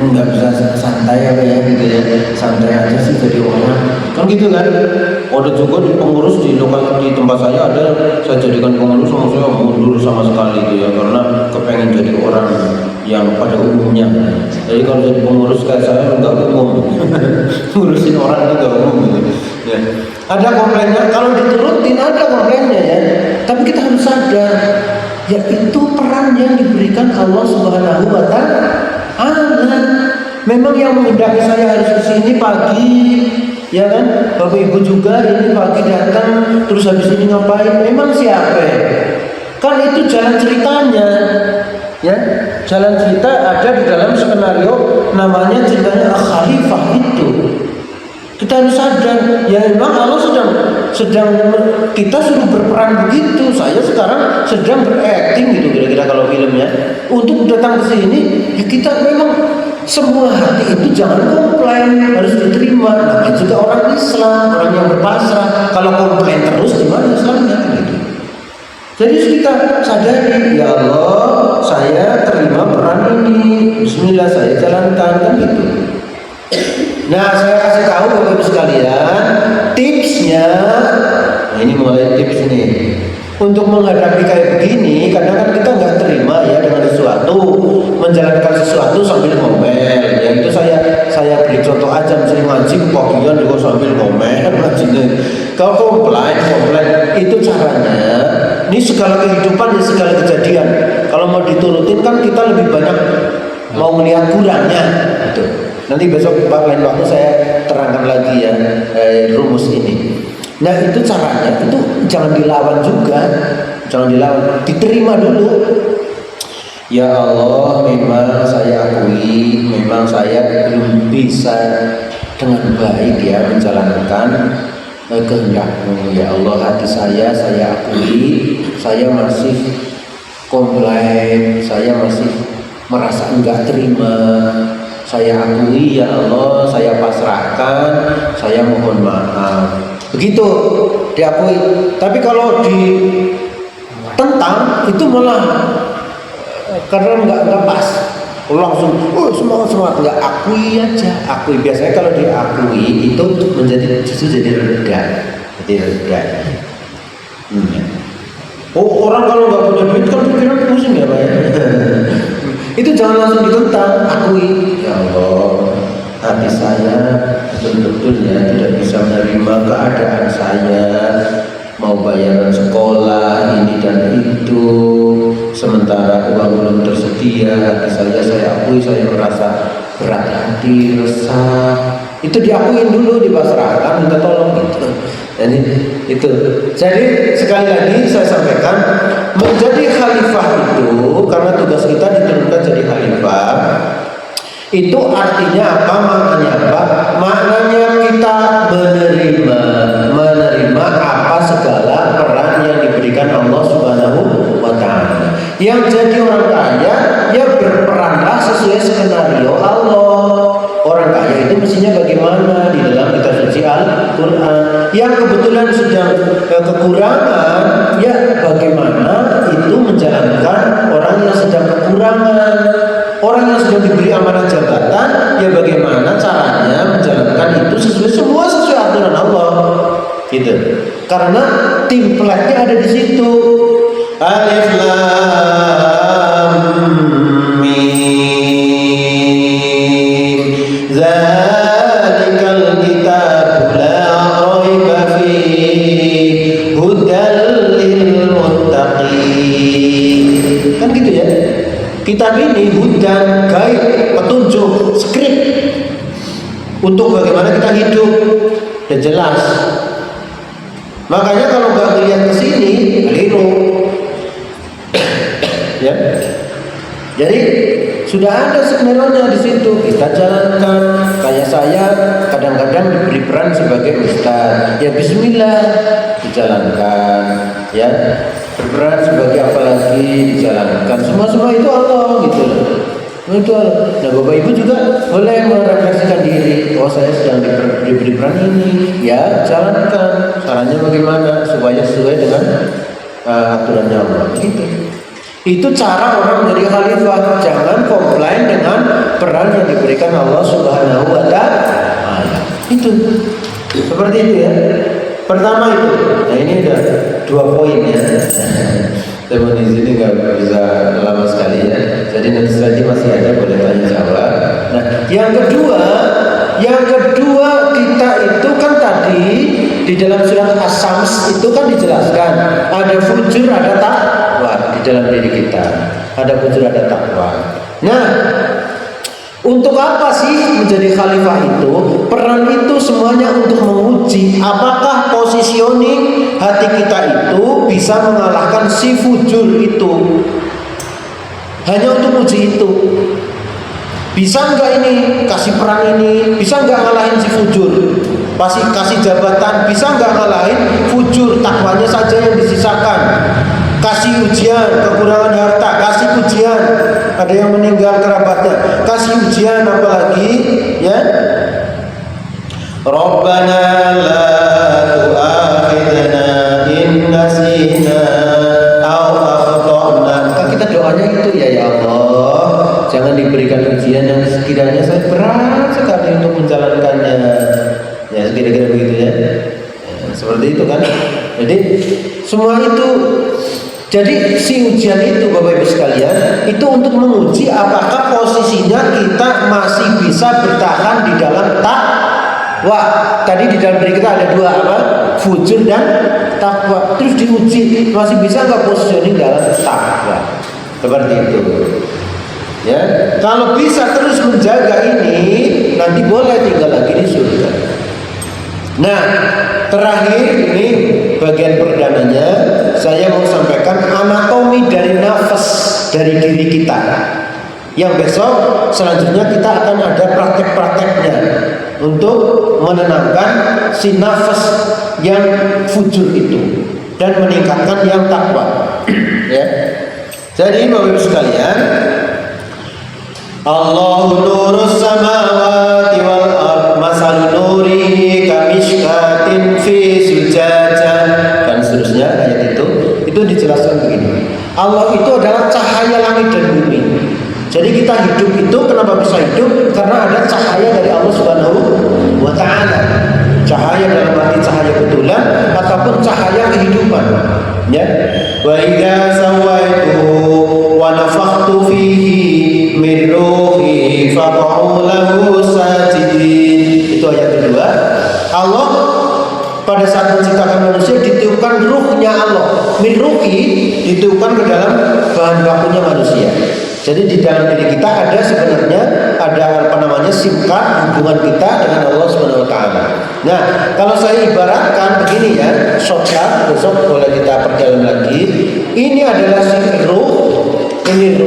Nggak bisa santai apa ya gitu ya. Santai aja sih jadi orang. Kan gitu kan. Ada juga di pengurus di tempat saya ada, saya jadikan pengurus sama saya mundur sama sekali gitu ya, karena kepengen jadi orang yang pada umumnya. Jadi kalau jadi pengurus kayak saya nggak umum, ngurusin orang itu nggak umum gitu. Ya. Ada komplainnya, kalau diturutin ada komplainnya ya. Tapi kita harus sadar, ya itu peran yang diberikan Allah Subhanahu wa taala. Memang yang menghendaki saya harus kesini pagi, ya kan? Bapak Ibu juga ini pagi datang, terus habis ini ngapain? Memang siapa? Kan itu jalan ceritanya, ya. Jalan cerita ada di dalam skenario, namanya ceritanya Khalifah itu. Kita harus sadar, ya memang Allah sedang kita suruh berperan begitu. Saya sekarang sedang berakting gitu kira-kira kalau filmnya. Untuk datang ke sini, ya kita memang semua hati itu jangan komplain, harus diterima. Namanya juga orang Islam, orang yang berpasrah. Kalau komplain terus gimana Islamnya gitu. Jadi kita sadari, ya Allah, saya terima peran ini. Bismillah saya jalankan kan gitu. Nah, saya kasih tahu Bapak Ibu sekalian, tipsnya. Nah, ini mulai tips nih. Untuk menghadapi kayak begini, kadang kan kita nggak terima ya dengan sesuatu, menjalankan sesuatu sambil ngomel. Ya itu saya beri contoh aja, misalnya ngaji kebagian juga sambil ngomel ngajinya. Kalau komplain itu caranya. Ini segala kehidupan dan segala kejadian. Kalau mau diturutin kan kita lebih banyak mau melihat kurangnya. Gitu. Nanti besok lain waktu saya terangkan lagi ya rumus ini. Nah itu caranya, itu jangan dilawan juga, jangan dilawan, diterima dulu. Ya Allah, memang saya akui, memang saya belum bisa dengan baik ya menjalankan kehendak-Mu. Ya Allah, hati saya akui, saya masih komplain, saya masih merasa enggak terima. Saya akui ya Allah, saya pasrahkan, saya mohon maaf. Begitu diakui. Tapi kalau ditentang itu malah karena nggak pas. Langsung semangat nggak, akui aja. Akui, biasanya kalau diakui itu justru jadi reda. Orang kalau nggak punya duit kan pikiran pusing ya Pak ya. Itu jangan langsung ditentang, akui. Ya Allah, hati saya betul-betul ya tidak bisa menerima keadaan saya, mau bayaran sekolah ini dan itu, sementara uang belum tersedia. Hati saya akui, saya merasa berat hati, resah. Itu diakuin dulu, dipasrahkan, minta tolong gitu. Jadi itu. Jadi sekali lagi saya sampaikan, menjadi khalifah itu karena tugas kita diturunkan jadi khalifah. Itu artinya apa? Maknanya apa? Maknanya kita menerima apa segala peran yang diberikan Allah Subhanahu wa taala. Yang jadi orang kaya ya berperanlah sesuai skenario Allah. Orang kaya itu mestinya bagaimana di dalam kitab suci Al-Qur'an. Yang kebetulan sedang kekurangan, ya bagaimana itu menjalankan orang yang sedang kekurangan. Orang yang sedang diberi amanah jabatan, ya bagaimana caranya menjalankan itu sesuai aturan Allah, gitu. Karena template-nya ada di situ. Alif Lam Mim. Zalikal kitab la raiba fihi hudal lil muttaqin. Kan gitu ya. Kitab ini hudan, guide, petunjuk, skrip untuk bagaimana kita hidup, dan jelas. Makanya kalau nggak melihat ke sini, keliru. Ya. Jadi sudah ada skenario di situ, kita jalankan. Kayak saya kadang-kadang diberi peran sebagai ustaz, ya Bismillah dijalankan, ya. Berperan sebagai apa lagi dijalankan. Semua itu Allah gitu. Itu Allah. Nah Bapak Ibu juga boleh merefleksikan diri. Oh saya sedang diberi peran ini, ya jalankan. Caranya bagaimana supaya sesuai dengan aturannya Allah. Gitu. Itu cara orang menjadi khalifah. Jangan komplain dengan peran yang diberikan Allah Subhanahu wa Ta'ala. Itu seperti itu ya. Pertama itu. Nah ini ada 2 poin ya. Teman di sini nggak bisa lama sekali ya. Jadi nanti saja masih ada, boleh tanya jawab. Nah yang kedua kita itu kan tadi di dalam surat As-Sams itu kan dijelaskan ada fujur, ada takwa di dalam diri kita. Ada fujur, ada takwa. Nah, untuk apa sih menjadi khalifah itu? Peran itu semuanya untuk menguji apakah positioning hati kita itu bisa mengalahkan si fujur itu. Hanya untuk uji itu. Bisa nggak ini kasih peran ini? Bisa nggak ngalahin si fujur? Pasti kasih jabatan, bisa nggak ngalahin fujur? Takwanya saja yang disisakan. Kasih ujian, kekurangan harta, kasih ujian, ada yang meninggal kerabatnya, kasih ujian apalagi ya. Rabbana la tu'akhidna in nasina aw akhtana. Maka kita doanya itu ya Allah, jangan diberikan ujian yang sekiranya saya berat sekali untuk menjalankannya. Ya kira-kira begitu ya. Seperti itu kan. Jadi semua itu. Jadi si ujian itu Bapak Ibu sekalian itu untuk menguji apakah posisinya kita masih bisa bertahan di dalam takwa. Tadi di dalam diri kita ada 2 apa? Fujur dan takwa. Terus diuji masih bisa nggak positioning dalam takwa. Seperti itu. Ya, kalau bisa terus menjaga ini nanti boleh tinggal lagi di surga. Nah, terakhir ini bagian perdananya saya mau sampaikan anatomi dari nafas dari diri kita. Yang besok selanjutnya kita akan ada praktek-prakteknya untuk menenangkan si nafas yang fujur itu dan meningkatkan yang takwa. Ya. Jadi Bapak Ibu sekalian, Allahu nurus samawati wal ard masalun nurihi kamishkatin fi zujajah dan seterusnya ayat itu dijelaskan begini. Allah itu adalah cahaya langit dan bumi. Jadi kita hidup itu kenapa bisa hidup? Karena ada cahaya dari Allah Subhanahu wa Ta'ala. Cahaya dalam arti cahaya betulan ataupun cahaya kehidupan. Ya. Wa idza sawaituhu wa nafakhtu fihi min ruhi faqa'u lahu sajidin. Itu ayat kedua. Allah pada saat menciptakan manusia ditiupkan ruhnya Allah. Min ruhi ditiupkan ke dalam bahan bakunya manusia. Jadi di dalam diri kita ada sebenarnya ada apa namanya simkat hubungan kita dengan Allah Subhanahu wa Ta'ala. Nah, kalau saya ibaratkan begini ya, shortcut besok boleh kita perjalanan lagi. Ini adalah si ruh, ini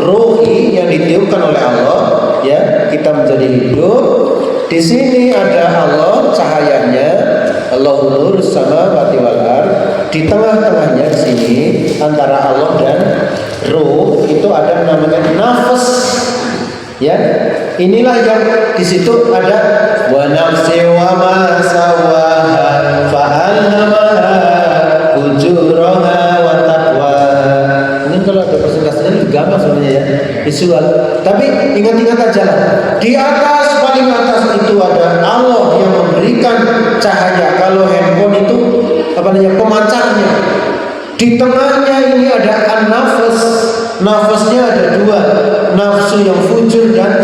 ruhi yang ditiupkan oleh Allah, ya kita menjadi hidup. Di sini ada Allah cahayanya, Allahu nur samawati wal ard. Di tengah-tengahnya di sini antara Allah dan ruh itu ada namanya nafas. Ya, inilah yang di situ ada wa nafsi wa ma sawaha fa alhamaha fujuraha wa taqwa. Mungkin kalau ada presentasinya lebih gampang sebenarnya ya, visual. Tapi ingat-ingat aja lah, di atas, paling atas itu ada Allah yang memberikan cahaya. Kalau handphone itu pemancarnya. Di tengahnya ini ada an-nafas. Nafasnya ada dua, nafsu yang fujur dan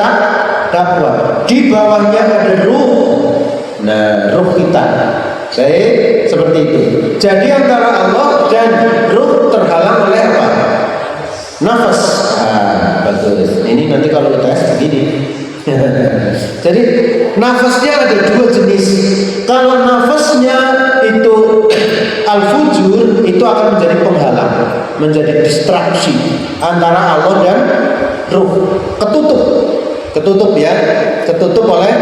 takwa. Di bawahnya ada ruh. Nah, ruh kita. Baik, seperti itu. Jadi antara Allah dan ruh terhalang oleh apa? Nafas. Bagus. Ini nanti kalau tes begini. Jadi nafasnya ada dua jenis. Kalau nafasnya itu al-fujur, itu akan menjadi penghalang, menjadi distraksi antara Allah dan ruh. Ketutup ya, ketutup oleh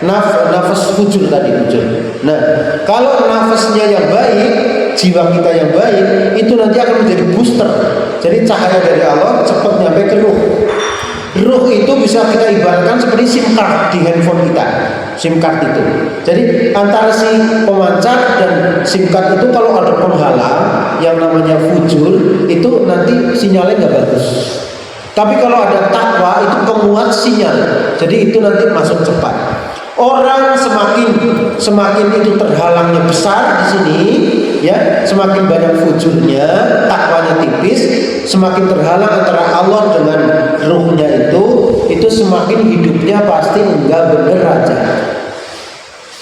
nafas fujur tadi, fujur. Nah, kalau nafasnya yang baik, jiwa kita yang baik, itu nanti akan menjadi booster. Jadi cahaya dari Allah cepat nyampe ke ruh. Ruh itu bisa kita ibaratkan seperti SIM card di handphone kita. SIM card itu. Jadi antara si pemancar dan SIM card itu kalau ada penghalang yang namanya fujur, itu nanti sinyalnya nggak bagus. Tapi kalau ada takwa itu penguat sinyal. Jadi itu nanti masuk cepat. Orang semakin itu terhalangnya besar di sini, ya, semakin banyak fujurnya, takwanya tipis, semakin terhalang antara Allah dengan ruhnya itu semakin hidupnya pasti enggak bener aja.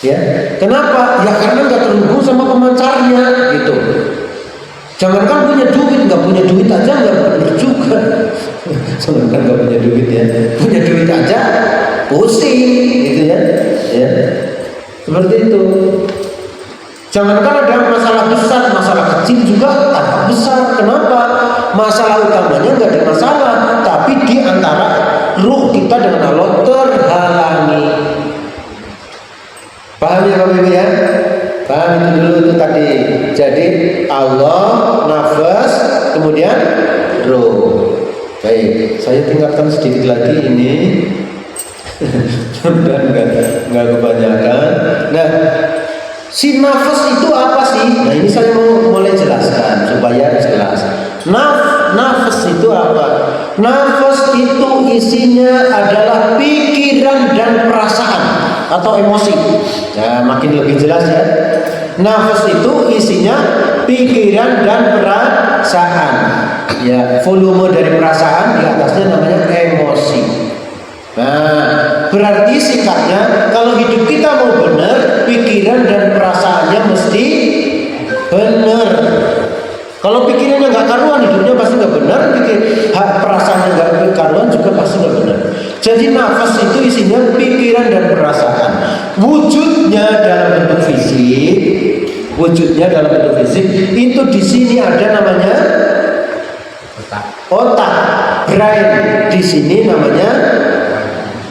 Ya, kenapa? Ya karena enggak terhubung sama pemancarnya gitu. Jangankan punya duit, nggak punya duit aja nggak bener juga. Jangankan nggak punya duit ya, punya duit aja pusing gitu ya. Ya, seperti itu. Jangankan ada masalah besar, masalah kecil juga tambah besar. Kenapa? Masalah utamanya nggak ada masalah, tapi di antara ruh kita dengan Allah terhalangi. Paham ya Bapak Ibu ya? Paham itu dulu itu tadi. Jadi Allah, nafas, kemudian ruh. Baik, saya tingkatkan sedikit lagi ini. Dan nggak kebanyakan. Nah, si nafas itu apa sih? Nah ini saya mau mulai jelaskan supaya jelas. Nafas itu apa? Nafas itu isinya adalah pikiran dan perasaan atau emosi. Nah, makin lebih jelas ya. Nafas itu isinya pikiran dan perasaan. Ya, volume dari perasaan di atasnya namanya emosi. Nah, berarti sikapnya kalau hidup kita mau benar, pikiran dan perasaannya mesti benar. Kalau pikirannya nggak karuan, hidupnya pasti nggak benar. Perasaannya nggak karuan juga pasti nggak benar. Jadi nafas itu isinya pikiran dan perasaan. Wujudnya dalam bentuk fisik, itu di sini ada namanya otak, brain. Di sini namanya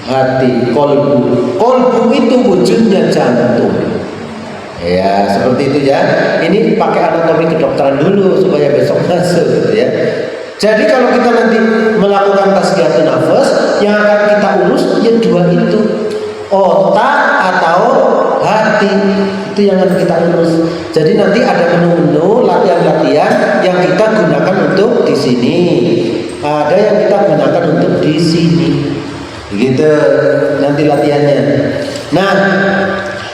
hati, kolbu itu wujudnya jantung. Ya seperti itu ya. Ini pakai anatomi kedokteran dulu supaya besok masuk gitu ya. Jadi kalau kita nanti melakukan tasbihun nafas, yang akan kita urus ya dua itu, otak atau hati, itu yang akan kita urus. Jadi nanti ada menu-menu latihan-latihan yang kita gunakan untuk di sini, ada yang kita gunakan untuk di sini. Begitu nanti latihannya. Nah,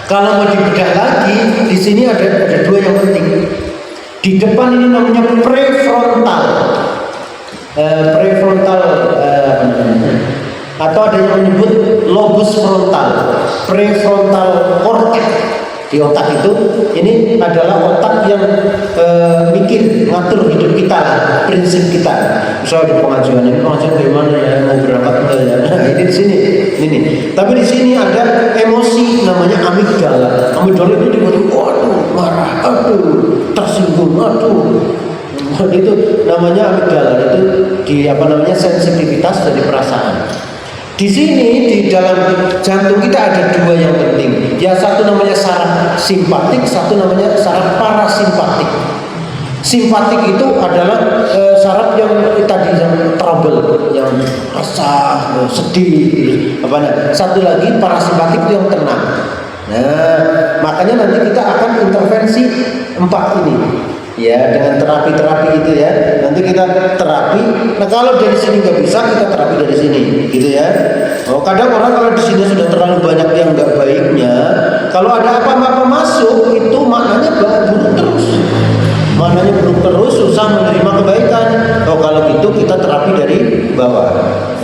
kalau mau dibedah lagi, di sini ada dua yang penting. Di depan ini namanya prefrontal, atau ada yang menyebut lobus frontal, prefrontal cortex. Di otak itu, ini adalah otak yang mikir, ngatur hidup kita, prinsip kita. Misalnya di pengajian ini, pengajian dari mana ya, mau berangkat enggak ya? Nah, ini di sini, ini. Tapi di sini ada emosi namanya amigdala. Amigdala itu dibuat, waduh, marah, aduh, tersinggung, aduh. Itu namanya amigdala. Itu di sensitivitas dari perasaan. Di sini di dalam jantung kita ada dua yang penting. Ya satu namanya saraf simpatik, satu namanya saraf parasimpatik. Simpatik itu adalah saraf yang tadi yang trouble, yang resah, sedih, Satu lagi parasimpatik itu yang tenang. Nah, makanya nanti kita akan intervensi 4 ini. ya dengan terapi-terapi gitu ya. Nanti kita terapi. Nah kalau dari sini nggak bisa, kita terapi dari sini, gitu ya. Oh kadang orang kalau di sini sudah terlalu banyak yang nggak baiknya, kalau ada apa-apa masuk itu maknanya buruk terus. Maknanya buruk terus, susah menerima kebaikan. Oh kalau gitu kita terapi dari bawah,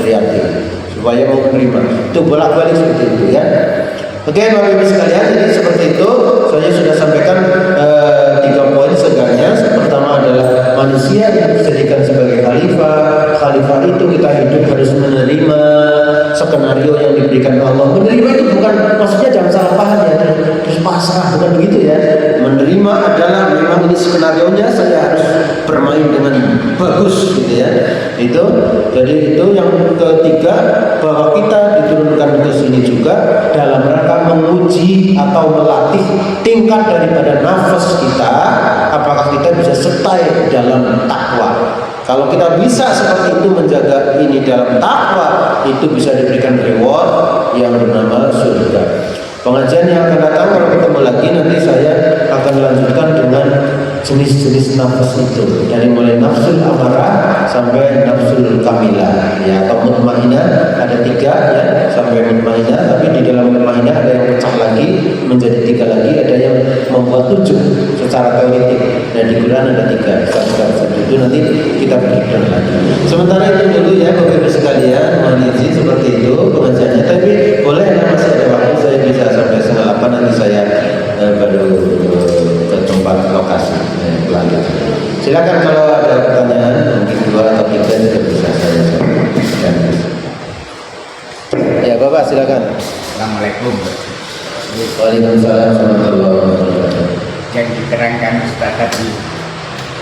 dari hati, supaya mau menerima. Itu bolak-balik seperti itu ya. Oke Bapak Ibu sekalian, jadi seperti itu saya sudah sampaikan 3 poin seenggaknya. Pertama adalah manusia yang dijadikan sebagai khalifah. Khalifah itu kita hidup harus menerima skenario yang diberikan Allah. Menerima itu bukan maksudnya jangan salah paham ya, terus pasrah, bukan begitu ya. Menerima adalah memang ini skenarionya, saya harus bermain dengan bagus gitu ya. Itu jadi itu yang ketiga, bahwa kita diturunkan ke sini juga dalam rangka menguji atau melatih tingkat daripada nafas kita, apakah kita bisa setai dalam takwa. Kalau kita bisa seperti itu menjaga ini dalam takwa, itu bisa diberikan reward yang bernama surga. Pengajian yang akan datang kalau ketemu lagi nanti saya akan lanjutkan dengan jenis-jenis nafas itu, dari mulai nafsul amarah sampai nafsul kamilah ya, atau mutmainah ada 3 ya sampai mutmainah, tapi di dalam mutmainah ada yang pecah lagi menjadi 3 lagi, ada yang membuat 7 secara teoretik, dan di Quran ada 3 satu itu nanti kita berikan lagi. Sementara itu dulu ya Bapak Ibu sekalian, mohon izin seperti itu pengajiannya, tapi boleh masih ada waktu, saya bisa sampai 7:30 nanti saya baru ke tempat lokasi lanjut. Silakan kalau ada pertanyaan mungkin 2 atau 3 juga bisa saya jawab. Ya Bapak silakan. Assalamualaikum. Waalaikumsalam warahmatullahi wabarakatuh. Yang diterangkan Ustaz tadi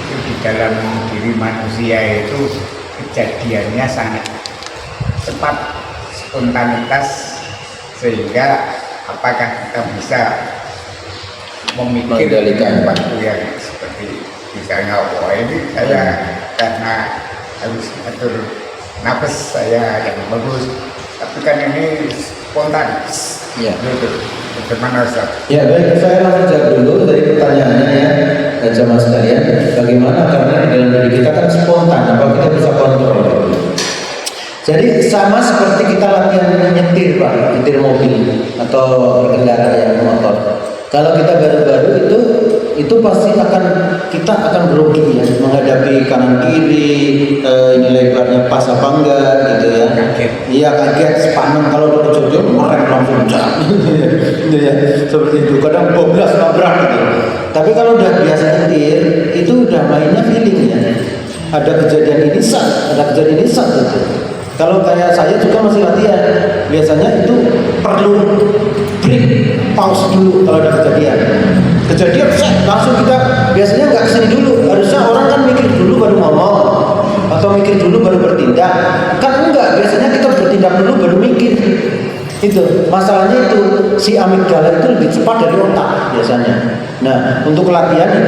itu di dalam diri manusia itu kejadiannya sangat cepat, spontanitas, sehingga apakah kita bisa memikirkan waktu yang seperti misalnya ini saya karena harus atur nafas saya yang bagus, tapi kan ini spontan ya. Gitu. Bagaimana Ustaz? Ya baik, saya langsung jawab dulu dari pertanyaannya ya jamaah sekalian. Bagaimana, karena di dalam diri kita kan spontan, apa kita bisa kontrol. Jadi sama seperti kita latihan nyetir Pak, nyetir mobil atau berkendara yang motor. Kalau kita baru-baru itu pasti kita akan grogi ya, menghadapi kanan kiri, ini lebarnya pas apa enggak gitu ya. Iya kaget, sepaneng kalau udah jodoh merem langsung gitu ya. Seperti itu, kadang boblas nabrak gitu. Tapi kalau udah biasa nyetir, itu udah mainnya feeling ya. Ada kejadian ini sat, ada kejadian ini sat gitu. Kalau kayak saya juga masih latihan, biasanya itu perlu break, pause dulu kalau ada kejadian langsung kita biasanya nggak kesini dulu. Harusnya orang kan mikir dulu baru ngomong atau mikir dulu baru bertindak, kan enggak, biasanya kita bertindak dulu baru mikir. Itu masalahnya, itu si amigdala itu lebih cepat dari otak biasanya. Nah untuk latihan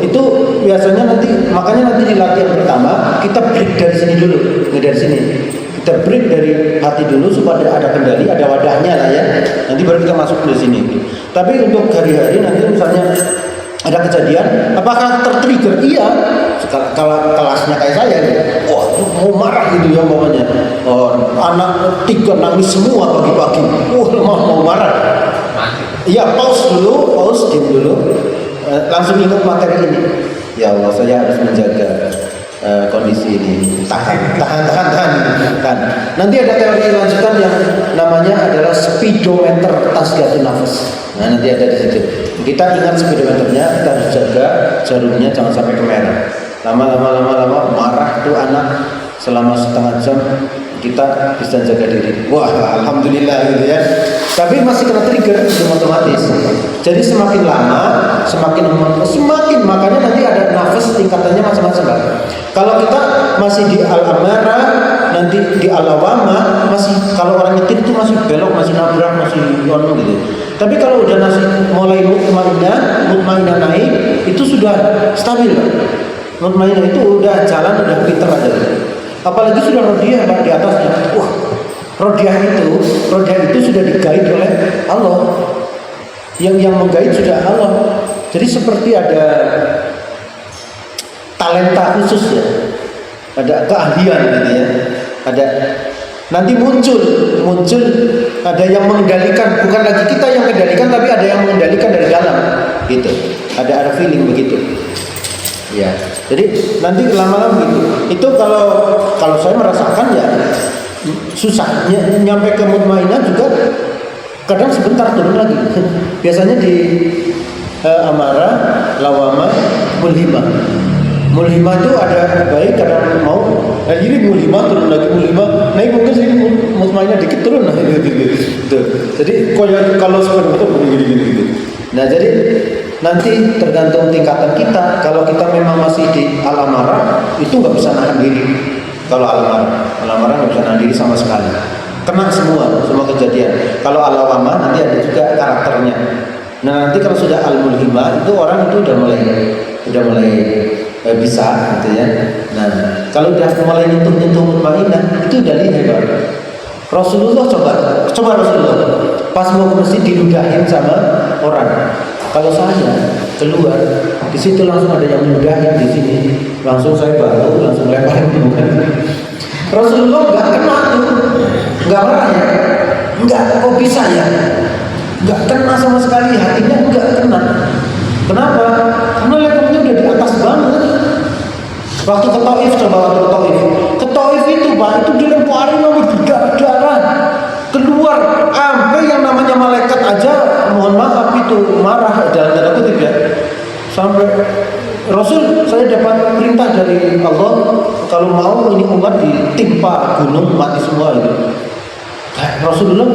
itu biasanya makanya nanti di latihan pertama kita break dari sini dulu, dari sini kita break dari hati dulu supaya ada kendali, ada wadahnya lah ya. Nanti baru kita masuk ke sini. Tapi untuk hari-hari nanti misalnya ada kejadian, apakah tertrigger? Iya. Kalau kelasnya kayak saya, wah mau marah gitu ya umpamanya. Anak 3 nangis semua pagi-pagi. Mau marah. Iya, pause diam dulu. Langsung ingat materi ini. Ya Allah, saya harus menjaga kondisi ini. Tahan. Nanti ada teori lanjutan yang namanya adalah speedometer tasgatun nafas. Nah nanti ada di situ. Kita ingat speedometernya, kita harus jaga jarumnya jangan sampai ke merah. Lama marah tuh anak selama setengah jam, kita bisa jaga diri. Wah alhamdulillah gitu ya. Tapi masih kena trigger itu otomatis. Jadi semakin lama semakin makanya nanti ada nafas tingkatannya macam-macam. Kalau kita masih di al-amarah, nanti di al-lawama, masih kalau orang nyetir itu masih belok, masih nabrak, masih gitu. Tapi kalau udah mulai mutmainah naik, itu sudah stabil. Mutmainah itu udah jalan, udah pinter aja. Apalagi sudah rodiah Pak di atasnya. Wah, rodiah itu sudah digait oleh Allah. Yang menggait sudah Allah. Jadi seperti ada talenta khusus ya, ada keahlian gitu ya, ada nanti muncul ada yang mengendalikan, bukan lagi kita yang mengendalikan tapi ada yang mengendalikan dari dalam gitu, ada feeling begitu ya. Jadi nanti lama-lama gitu. Itu kalau saya merasakan ya susah nyampe ke mutmainah juga kadang sebentar turun lagi. Biasanya di amarah, lawamah, mulhimah. Mulhimah itu ada baik kadang mau, nah ini mulhimah turun lagi, mulhimah naik mungkin sini mutmainah dikit turun lah gitu. Jadi kalau seperti itu gini. Nah jadi nanti tergantung tingkatan kita. Kalau kita memang masih di al-amarah itu nggak bisa nahan diri. Kalau al-amarah nggak bisa nahan diri sama sekali. Kena semua kejadian. Kalau al-lawamah nanti ada juga karakternya. Nah nanti kalau sudah al-mulhimah itu orang itu udah mulai bisa gitu ya. Nah kalau udah mulai nyentuh mutmainah itu udah hebat. Rasulullah coba Rasulullah pas mau ke masjid diludahin sama orang. Kalau saya keluar di situ langsung ada yang meludahin di sini, langsung saya bantu, langsung lemparin bukan. Rasulullah nggak kena tuh, nggak marah ya, nggak kok bisa ya, nggak kena sama sekali, hatinya nggak kena. Kenapa? Karena levelnya udah di atas banget. Waktu ke Taif, ke Taif itu Pak, itu dilemparin sama berdarah keluar, sampai yang namanya malaikat aja mohon maaf itu marah dalam tanda kutip ya. Sampai Rasul, saya dapat perintah dari Allah kalau mau ini umat ditimpa gunung mati semua itu. Rasulullah,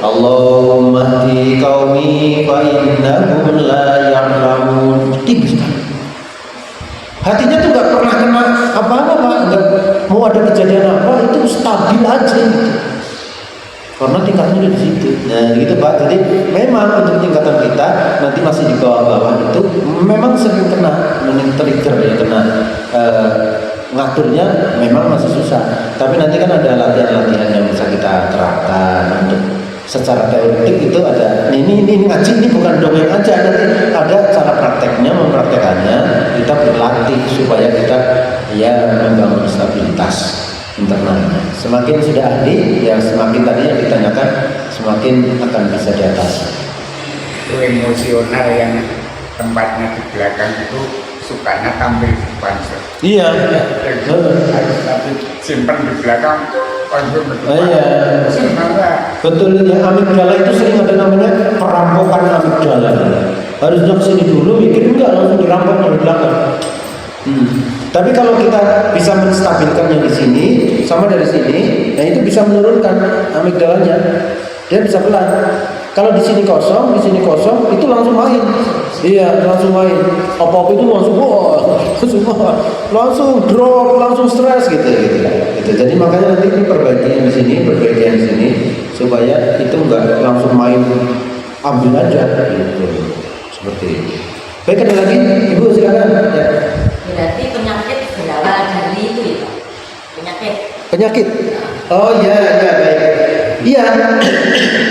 Allahumma hdi qaumi fa innahum la ya'lamun. Tinggi sekali. Hatinya tuh gak pernah kena apa-apa Pak, gak mau ada kejadian apa itu stabil aja gitu. Karena tingkatnya udah di situ. Nah, gitu Pak. Jadi memang untuk tingkatan kita nanti masih di bawah-bawah itu memang sering kena trigger ya, kena ngaturnya memang masih susah. Tapi nanti kan ada latihan-latihan yang bisa kita terapkan untuk secara teoretik itu ada. Ini ngaji ini bukan dongeng aja, nanti ada cara prakteknya, mempraktekannya. Kita berlatih supaya kita ya membangun stabilitas internalnya. Semakin sudah ahli, ya semakin tadi yang ditanyakan semakin akan bisa di atas. Itu emosional yang tempatnya di belakang itu sukanya tampil di depan. Iya. Harus tapi simpan di belakang. Iya. Betul ya, amigdala itu sering ada namanya perampokan amigdala. Harusnya kesini dulu, mikir enggak langsung dirampok dari belakang. Tapi kalau kita bisa menstabilkan yang di sini sama dari sini, nah itu bisa menurunkan amigdalanya. Dia bisa pelan. Kalau di sini kosong, itu langsung main. Iya, langsung main. Apa-apa itu langsung langsung drop, langsung stres gitu. Jadi makanya nanti ini perbaiki yang di sini, supaya itu enggak langsung main ambil aja gitu. Seperti itu. Baik, ada lagi? Ibu silakan. Ya. Berarti penyakit berawal dari itu ya, Penyakit? Oh iya, baik. Iya,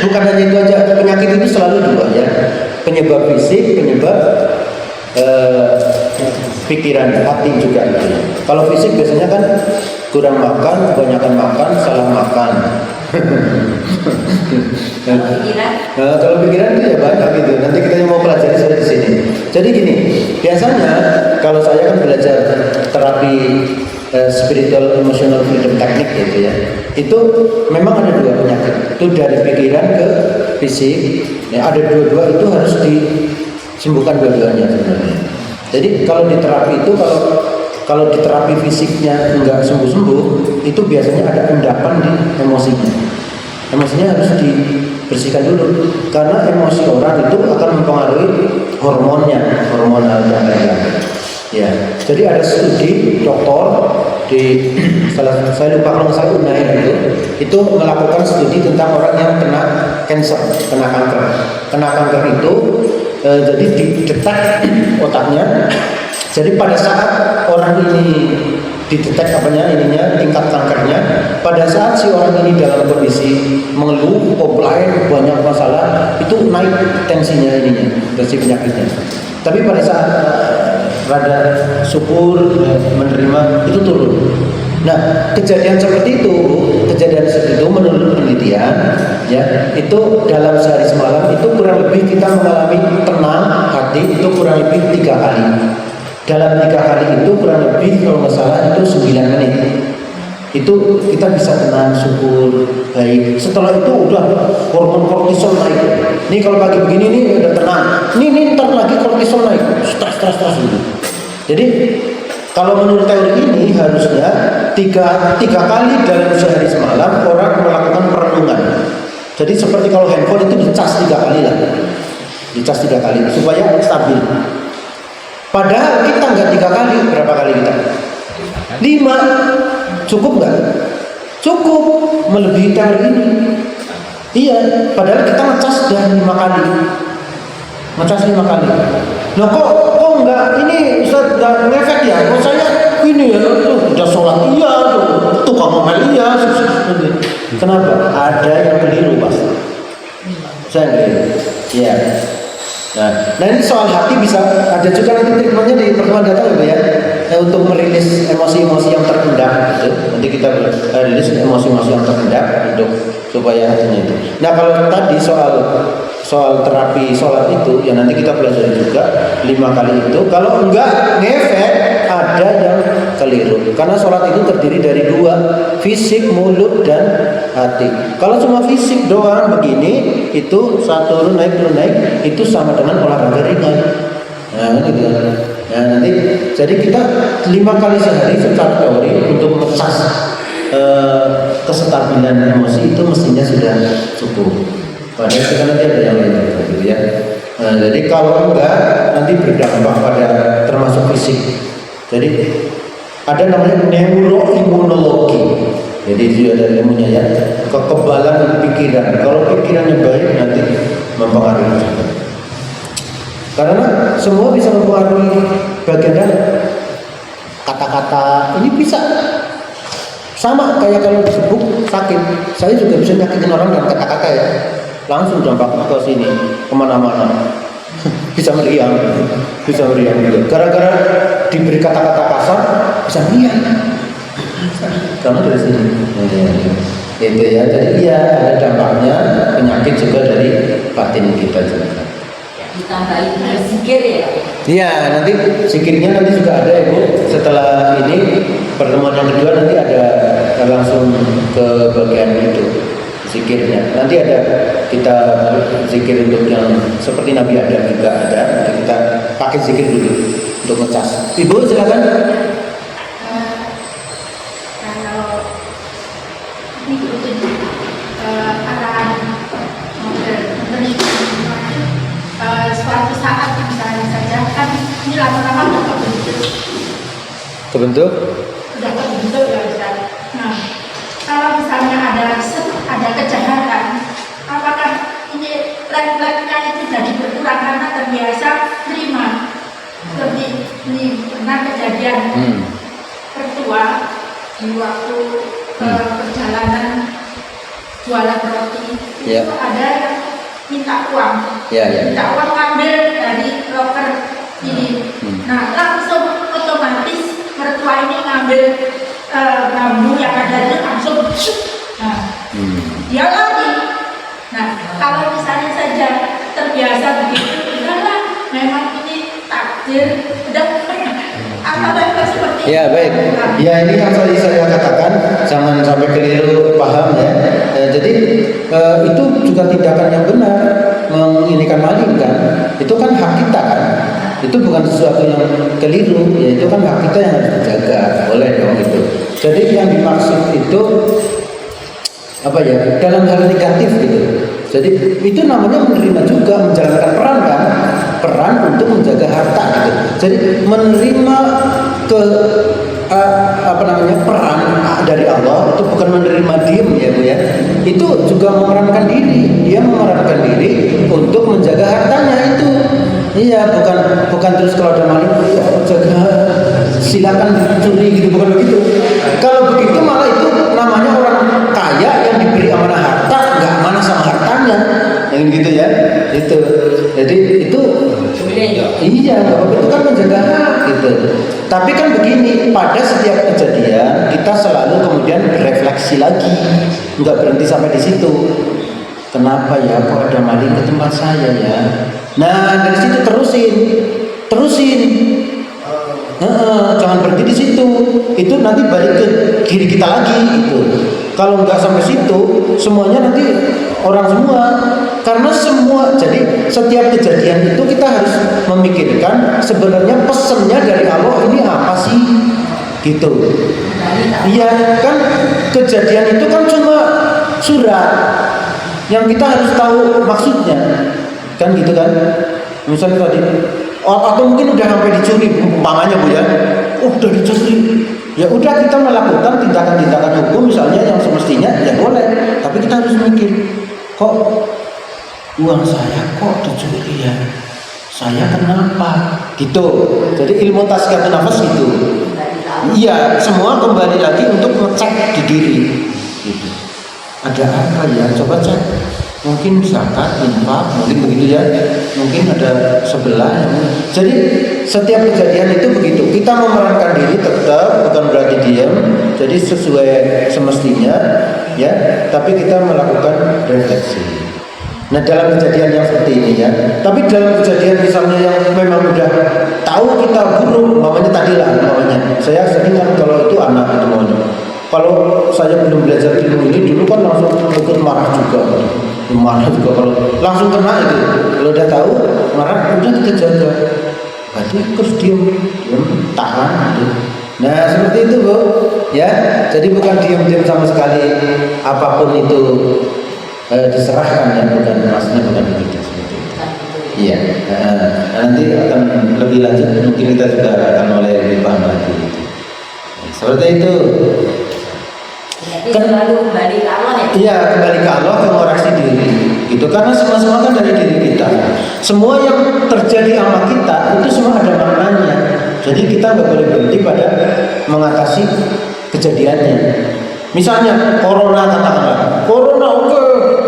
bukan hanya itu aja. Penyakit itu selalu dua ya. Penyebab fisik, penyebab pikiran, hati juga. Kalau fisik biasanya kan kurang makan, kebanyakan makan, salah makan. Kalau pikiran itu ya banyak gitu. Nanti kita yang mau pelajari seperti sini. Jadi gini, biasanya kalau saya kan belajar terapi spiritual emotional freedom technique gitu ya. Itu memang ada dua penyakit. Itu dari pikiran ke fisik. Ya, ada dua-dua itu harus disembuhkan dua-duanya sebenarnya. Jadi kalau di terapi itu kalau di terapi fisiknya enggak sembuh-sembuh, itu biasanya ada endapan di emosinya. Emosinya harus dibersihkan dulu karena emosi orang itu akan mempengaruhi hormonal dan lain-lain. Ya, jadi ada studi dokter di saya lupa kalau saya Unair itu melakukan studi tentang orang yang kena kanker, kena kanker itu jadi didetek otaknya. Jadi pada saat orang ini didetek tingkat kankernya, pada saat si orang ini dalam kondisi mengeluh, komplain, banyak masalah, itu naik tensi penyakitnya. Tapi pada saat rada syukur, menerima, itu turun. Nah, kejadian seperti itu menurut penelitian, ya, itu dalam sehari semalam itu kurang lebih kita mengalami tenang hati itu kurang lebih 3 kali. Dalam 3 kali itu kurang lebih kalau nggak salah itu 9 menit. Itu kita bisa tenang, syukur, baik. Setelah itu udah hormon kortisol naik. Nih kalau pagi begini nih udah tenang. Nih ntar lagi kortisol naik, stres gitu. Jadi kalau menurut teori ini harusnya tiga kali dalam sehari semalam orang melakukan perenungan. Jadi seperti kalau handphone itu dicas 3 kali lah, dicas 3 kali supaya stabil. Padahal kita nggak 3 kali, berapa kali kita? 5, cukup nggak? Cukup, melebihi teori ini. Iya, padahal kita ngecas sudah 5 kali, ngecas 5 kali. Nah kok enggak, ini Ustaz enggak ngefek ya? Kok saya ini ya, tuh udah sholat iya, tuh tukang ngomel iya. Kenapa? Ada yang keliru pasti. Saya keliru. Iya. Nah ini soal hati bisa ada juga nanti treatmentnya di pertemuan datang ya, untuk merilis emosi-emosi yang terpendam gitu. Nanti kita rilis emosi-emosi yang terpendam untuk supaya hatinya itu. Nah kalau tadi soal terapi sholat itu ya nanti kita belajar juga 5 kali itu. Kalau enggak ngefek ada yang keliru karena sholat itu terdiri dari 2, fisik, mulut dan hati. Kalau cuma fisik doang begini itu turun naik itu sama dengan olahraga ringan. Nah gitu. Nah nanti jadi kita 5 kali sehari secara teori untuk mengecas kestabilan emosi itu mestinya sudah cukup. Padahal kita nanti ada yang lain juga gitu ya. Nah, jadi kalau enggak nanti berdampak pada termasuk fisik. Jadi ada namanya neuroimunologi. Jadi itu ada ilmunya ya. Kekebalan pikiran. Kalau pikirannya baik nanti mempengaruhi juga. Karena semua bisa mempengaruhi bagian kata-kata. Ini bisa sama kayak kalau disebut sakit. Saya juga bisa nyakitin orang dengan kata-kata ya. Langsung dampak ke sini kemana-mana. Bisa meriang gitu. Gara-gara diberi kata-kata kasar bisa meriang. Karena dari sini. Itu ya. Jadi ya ada dampaknya penyakit juga dari batin kita juga. Ditambahin zikir ya. Iya, nanti zikirnya nanti juga ada ya Bu. Setelah ini pertemuan yang kedua nanti ada langsung ke bagian itu. Zikirnya nanti ada kita zikir untuk yang seperti Nabi Adam juga ada. Nanti kita pakai zikir dulu untuk ngecas. Ibu silakan. Kalau ini ikutin arahan suatu saat misalnya saja kan ini lama-lama udah kebentuk ya Ustaz. Nah kalau misalnya ada kejahatan, apakah ini lab-labnya itu jadi berkurang karena terbiasa terima? Seperti ini pernah kejadian tertua di waktu perjalanan jualan roti itu ada yang minta uang, minta uang ngambil dari loker ini. Nah langsung otomatis mertua ini ngambil bambu yang ada itu langsung. Nah, dia lagi. Nah, kalau misalnya saja terbiasa begitu, udahlah, memang ini takdir, udah. Apa seperti itu? Ya baik. Ya ini yang saya katakan, jangan sampai keliru paham ya. Jadi itu juga tindakan yang benar, menginikan maling kan. Itu kan hak kita kan. Itu bukan sesuatu yang keliru, ya itu kan hak kita yang harus dijaga. Boleh dong itu. Jadi yang dimaksud itu apa ya, dalam hal negatif gitu. Jadi itu namanya menerima juga, menjalankan peran kan, peran untuk menjaga harta gitu. Jadi menerima peran dari Allah itu bukan menerima diem ya Bu ya. Itu juga memerankan diri. Dia memerankan diri untuk menjaga hartanya itu. Iya, bukan terus kalau ada maling ya jaga silakan dicuri gitu, bukan begitu. Kalau begitu malah itu namanya orang kaya yang diberi amanah harta nggak amanah sama hartanya, yang gitu ya. Itu jadi itu iya nggak apa-apa, itu kan menjaga hak gitu. Tapi kan begini, pada setiap kejadian kita selalu kemudian berefleksi lagi, nggak berhenti sampai di situ. Kenapa ya kok ada maling ke tempat saya ya? Nah dari situ terusin. Jangan berhenti di situ. Itu nanti balik ke diri kita lagi gitu. Kalau nggak sampai situ, semuanya nanti orang semua. Karena semua, jadi setiap kejadian itu kita harus memikirkan sebenarnya pesennya dari Allah ini apa sih? Gitu. Iya kan, kejadian itu kan cuma surat yang kita harus tahu maksudnya, kan gitu kan? Misalnya tadi, atau mungkin udah sampai dicuri, umpamanya Bu ya, udah dicuri, ya udah kita melakukan tindakan-tindakan hukum misalnya yang semestinya ya boleh, tapi kita harus mikir, kok uang saya kok dicuri ya, saya kenapa? Gitu. Jadi ilmu tazkiyatun nafas gitu. Iya, semua kembali lagi untuk ngecek di diri. Gitu. Ada apa ya? Coba cek. Mungkin zakat, infak, mungkin begitu ya. Mungkin ada sebelah. Jadi setiap kejadian itu begitu. Kita memerankan diri tetap, bukan berarti diam. Jadi sesuai semestinya, ya. Tapi kita melakukan refleksi. Nah dalam kejadian yang seperti ini ya. Tapi dalam kejadian misalnya yang memang udah tahu kita buruk, mamanya tadi lah, mamanya. Saya sering kan kalau itu anak itu maunya. Kalau saya belum belajar ilmu ini dulu kan langsung ikut marah juga. Marah juga kalau langsung kena itu. Kalau udah tahu marah udah kita jaga. Berarti terus diam, tahan gitu. Nah seperti itu Bu, ya. Jadi bukan diam-diam sama sekali, apapun itu diserahkan ya, bukan maksudnya bukan begitu seperti itu. Iya. Nanti akan lebih lanjut mungkin kita juga akan mulai lebih paham lagi. Seperti itu. Jadi selalu kembali ke Allah ya? Iya, kembali ke Allah, ke ngoreksi diri. Itu karena semua kan dari diri kita. Semua yang terjadi sama kita itu semua ada maknanya. Jadi kita nggak boleh berhenti pada mengatasi kejadiannya. Misalnya corona, katakanlah corona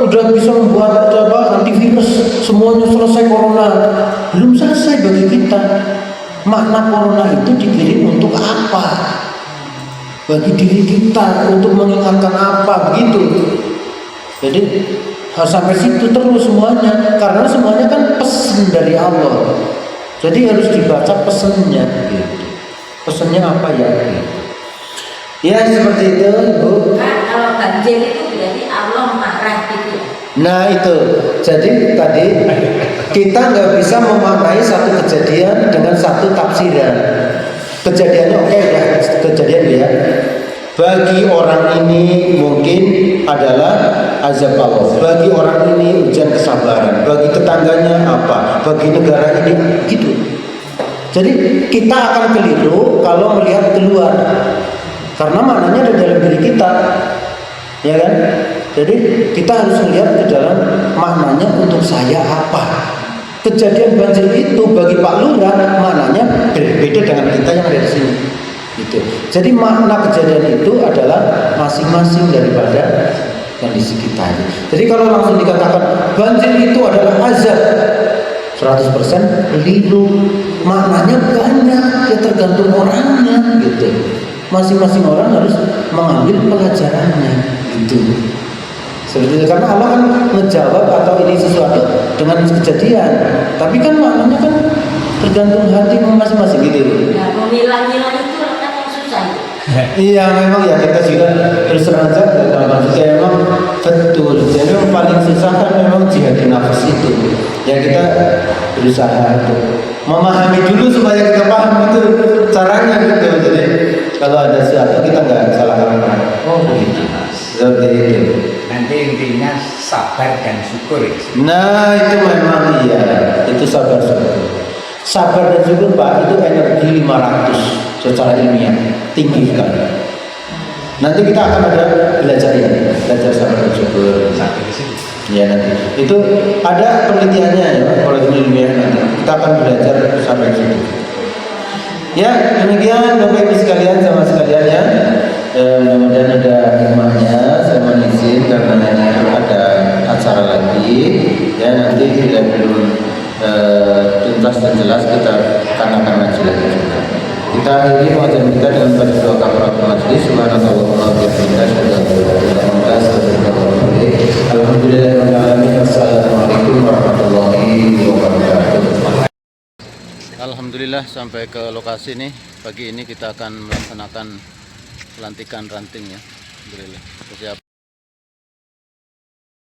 udah bisa membuat antivirus, semuanya selesai corona. Belum selesai bagi kita. Makna corona itu dikirim untuk apa? Bagi diri kita untuk mengingatkan apa begitu. Jadi sampai situ terus semuanya, karena semuanya kan pesan dari Allah. Jadi harus dibaca pesannya gitu. Pesannya apa ya? Gitu. Ya seperti itu Bu. Kan kalau banjir itu berarti Allah marah gitu ya? Nah itu, jadi tadi kita nggak bisa memaknai satu kejadian dengan satu tafsiran. Kejadiannya oke ya, kejadian ya. Bagi orang ini mungkin adalah azab Allah. Bagi orang ini ujian kesabaran. Bagi tetangganya apa? Bagi negara ini gitu. Jadi kita akan keliru kalau melihat keluar. Karena maknanya ada dalam diri kita, ya kan? Jadi kita harus melihat ke dalam maknanya untuk saya apa. Kejadian banjir itu bagi Pak Lurah maknanya berbeda dengan kita yang ada di sini. Gitu. Jadi makna kejadian itu adalah masing-masing daripada kondisi kita. Jadi kalau langsung dikatakan banjir itu adalah azab, 100% keliru. Maknanya banyak, ya tergantung orangnya gitu. Masing-masing orang harus mengambil pelajarannya gitu. Seperti itu, karena Allah kan menjawab atau ini sesuatu dengan kejadian, tapi kan maknanya kan tergantung hati masing-masing gitu. Nah, memilah-milah itu kan yang susah. Iya memang ya, kita juga terus terang saja maksudnya memang betul. Jadi yang paling susah kan memang jihad nafas itu. Ya kita berusaha untuk memahami dulu supaya kita paham itu caranya gitu. Jadi kalau ada sesuatu kita nggak salah kaprah. Oh begitu. Seperti itu. Nanti intinya sabar dan syukur. Nah itu memang iya, itu sabar syukur. Sabar dan syukur Pak itu energi 500 secara ilmiah, tinggi sekali. Nanti kita akan ada belajar ya, belajar sabar dan syukur. Sampai di sini. Ya nanti itu ada penelitiannya ya, kalau ilmiah nanti kita akan belajar sabar dan syukur. Ya demikian Bapak Ibu sekalian sama sekalian ya. Mudah-mudahan ada hikmahnya. Saya mohon izin karena ada acara lagi ya, nanti bila belum tuntas dan jelas kita akan ngaji lagi juga. Kita akhiri pengajian kita dengan baca doa kafaratul majlis. Subhanallahumma wa bihamdihi asyhadu an la ilaha illa anta astaghfiruka wa atubu ilaik. Alhamdulillahirabbil alamin. Wassalamualaikum warahmatullahi wabarakatuh. Alhamdulillah sampai ke lokasi nih. Pagi ini kita akan melaksanakan pelantikan ranting ya. Alhamdulillah. Persiapan